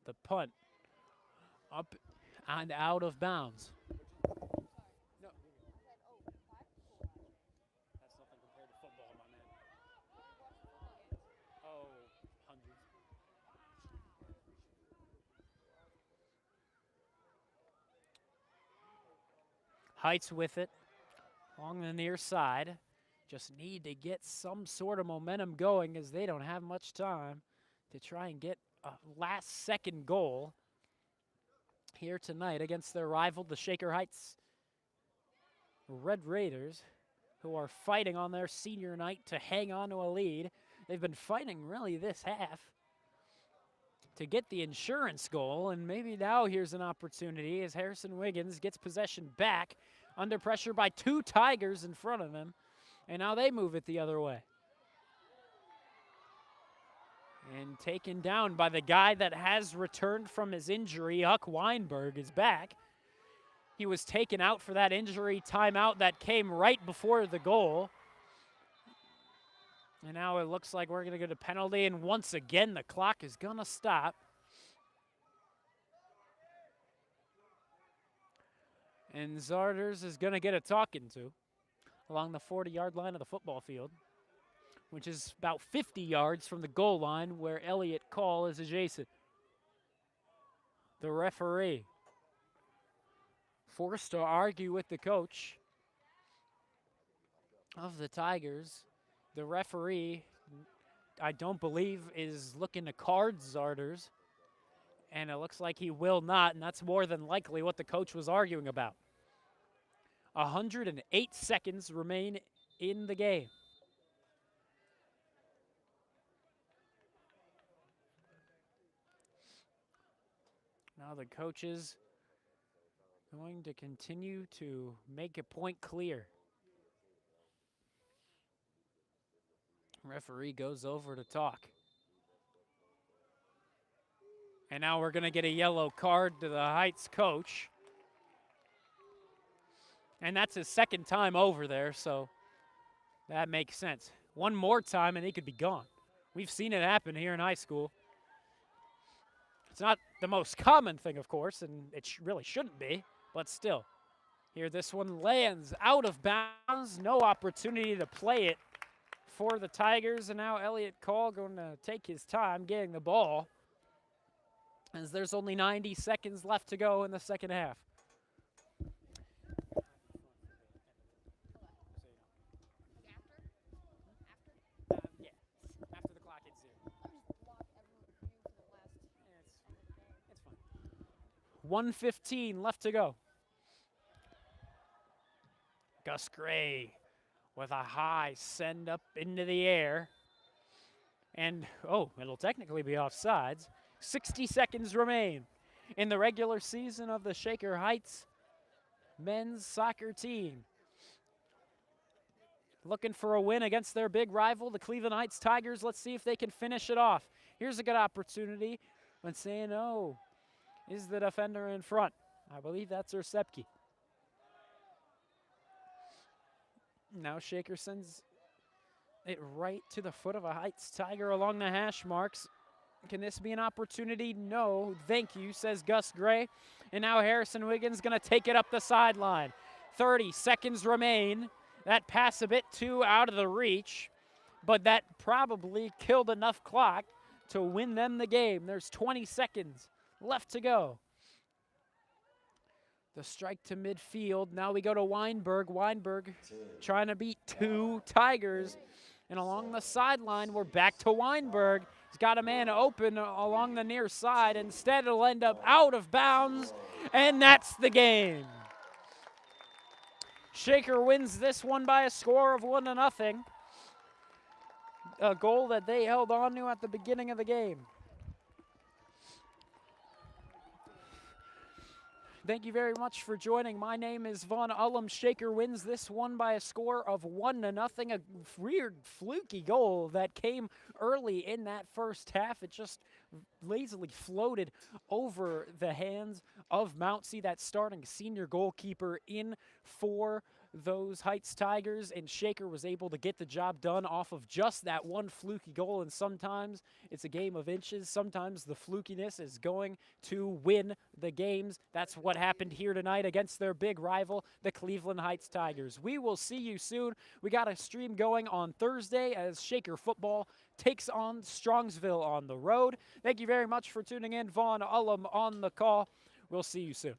The punt up and out of bounds. No. That's nothing compared to football, my man. Oh, hundreds. Heights with it along the near side. Just need to get some sort of momentum going as they don't have much time to try and get a last-second goal here tonight against their rival, the Shaker Heights Red Raiders, who are fighting on their senior night to hang on to a lead. They've been fighting really this half to get the insurance goal, and maybe now here's an opportunity as Harrison Wiggins gets possession back under pressure by two Tigers in front of him, and now they move it the other way. And taken down by the guy that has returned from his injury. Huck Weinberg is back. He was taken out for that injury timeout that came right before the goal. And now it looks like we're going to get a penalty, and once again the clock is going to stop. And Zarders is going to get a talking to along the 40-yard line of the football field, which is about 50 yards from the goal line where Elliott Call is adjacent. The referee forced to argue with the coach of the Tigers. The referee, I don't believe, is looking to card Zarders, and it looks like he will not, and that's more than likely what the coach was arguing about. 108 seconds remain in the game. Now the coach is going to continue to make a point clear. Referee goes over to talk. And now we're going to get a yellow card to the Heights coach. And that's his second time over there, so that makes sense. One more time and he could be gone. We've seen it happen here in high school. It's not the most common thing, of course, and it really shouldn't be, but still. Here, this one lands out of bounds. No opportunity to play it for the Tigers, and now Elliott Call going to take his time getting the ball, as there's only 90 seconds left to go in the second half. Yeah, after the clock hits 1:15 left to go. Gus Gray with a high send up into the air. And, it'll technically be offsides. 60 seconds remain in the regular season of the Shaker Heights men's soccer team. Looking for a win against their big rival, the Cleveland Heights Tigers. Let's see if they can finish it off. Here's a good opportunity when saying, is the defender in front? I believe that's Ersepke. Now Shaker sends it right to the foot of a Heights Tiger along the hash marks. Can this be an opportunity? No, thank you, says Gus Gray. And now Harrison Wiggins going to take it up the sideline. 30 seconds remain. That pass a bit too out of the reach, but that probably killed enough clock to win them the game. There's 20 seconds left to go. The strike to midfield. Now we go to Weinberg. Weinberg trying to beat two Tigers. And along the sideline, we're back to Weinberg. He's got a man open along the near side. Instead, it'll end up out of bounds, and that's the game. Shaker wins this one by a score of 1-0. A goal that they held on to at the beginning of the game. Thank you very much for joining. My name is Von Ullum. Shaker wins this one by a score of 1-0. A weird, fluky goal that came early in that first half. It just lazily floated over the hands of Mountsey, that starting senior goalkeeper, in for those Heights Tigers, and Shaker was able to get the job done off of just that one fluky goal. And sometimes it's a game of inches. Sometimes the flukiness is going to win the games. That's what happened here tonight against their big rival, the Cleveland Heights Tigers. We will see you soon. We got a stream going on Thursday as Shaker football takes on Strongsville on the road. Thank you very much for tuning in. Vaughn Ullum on the call. We'll see you soon.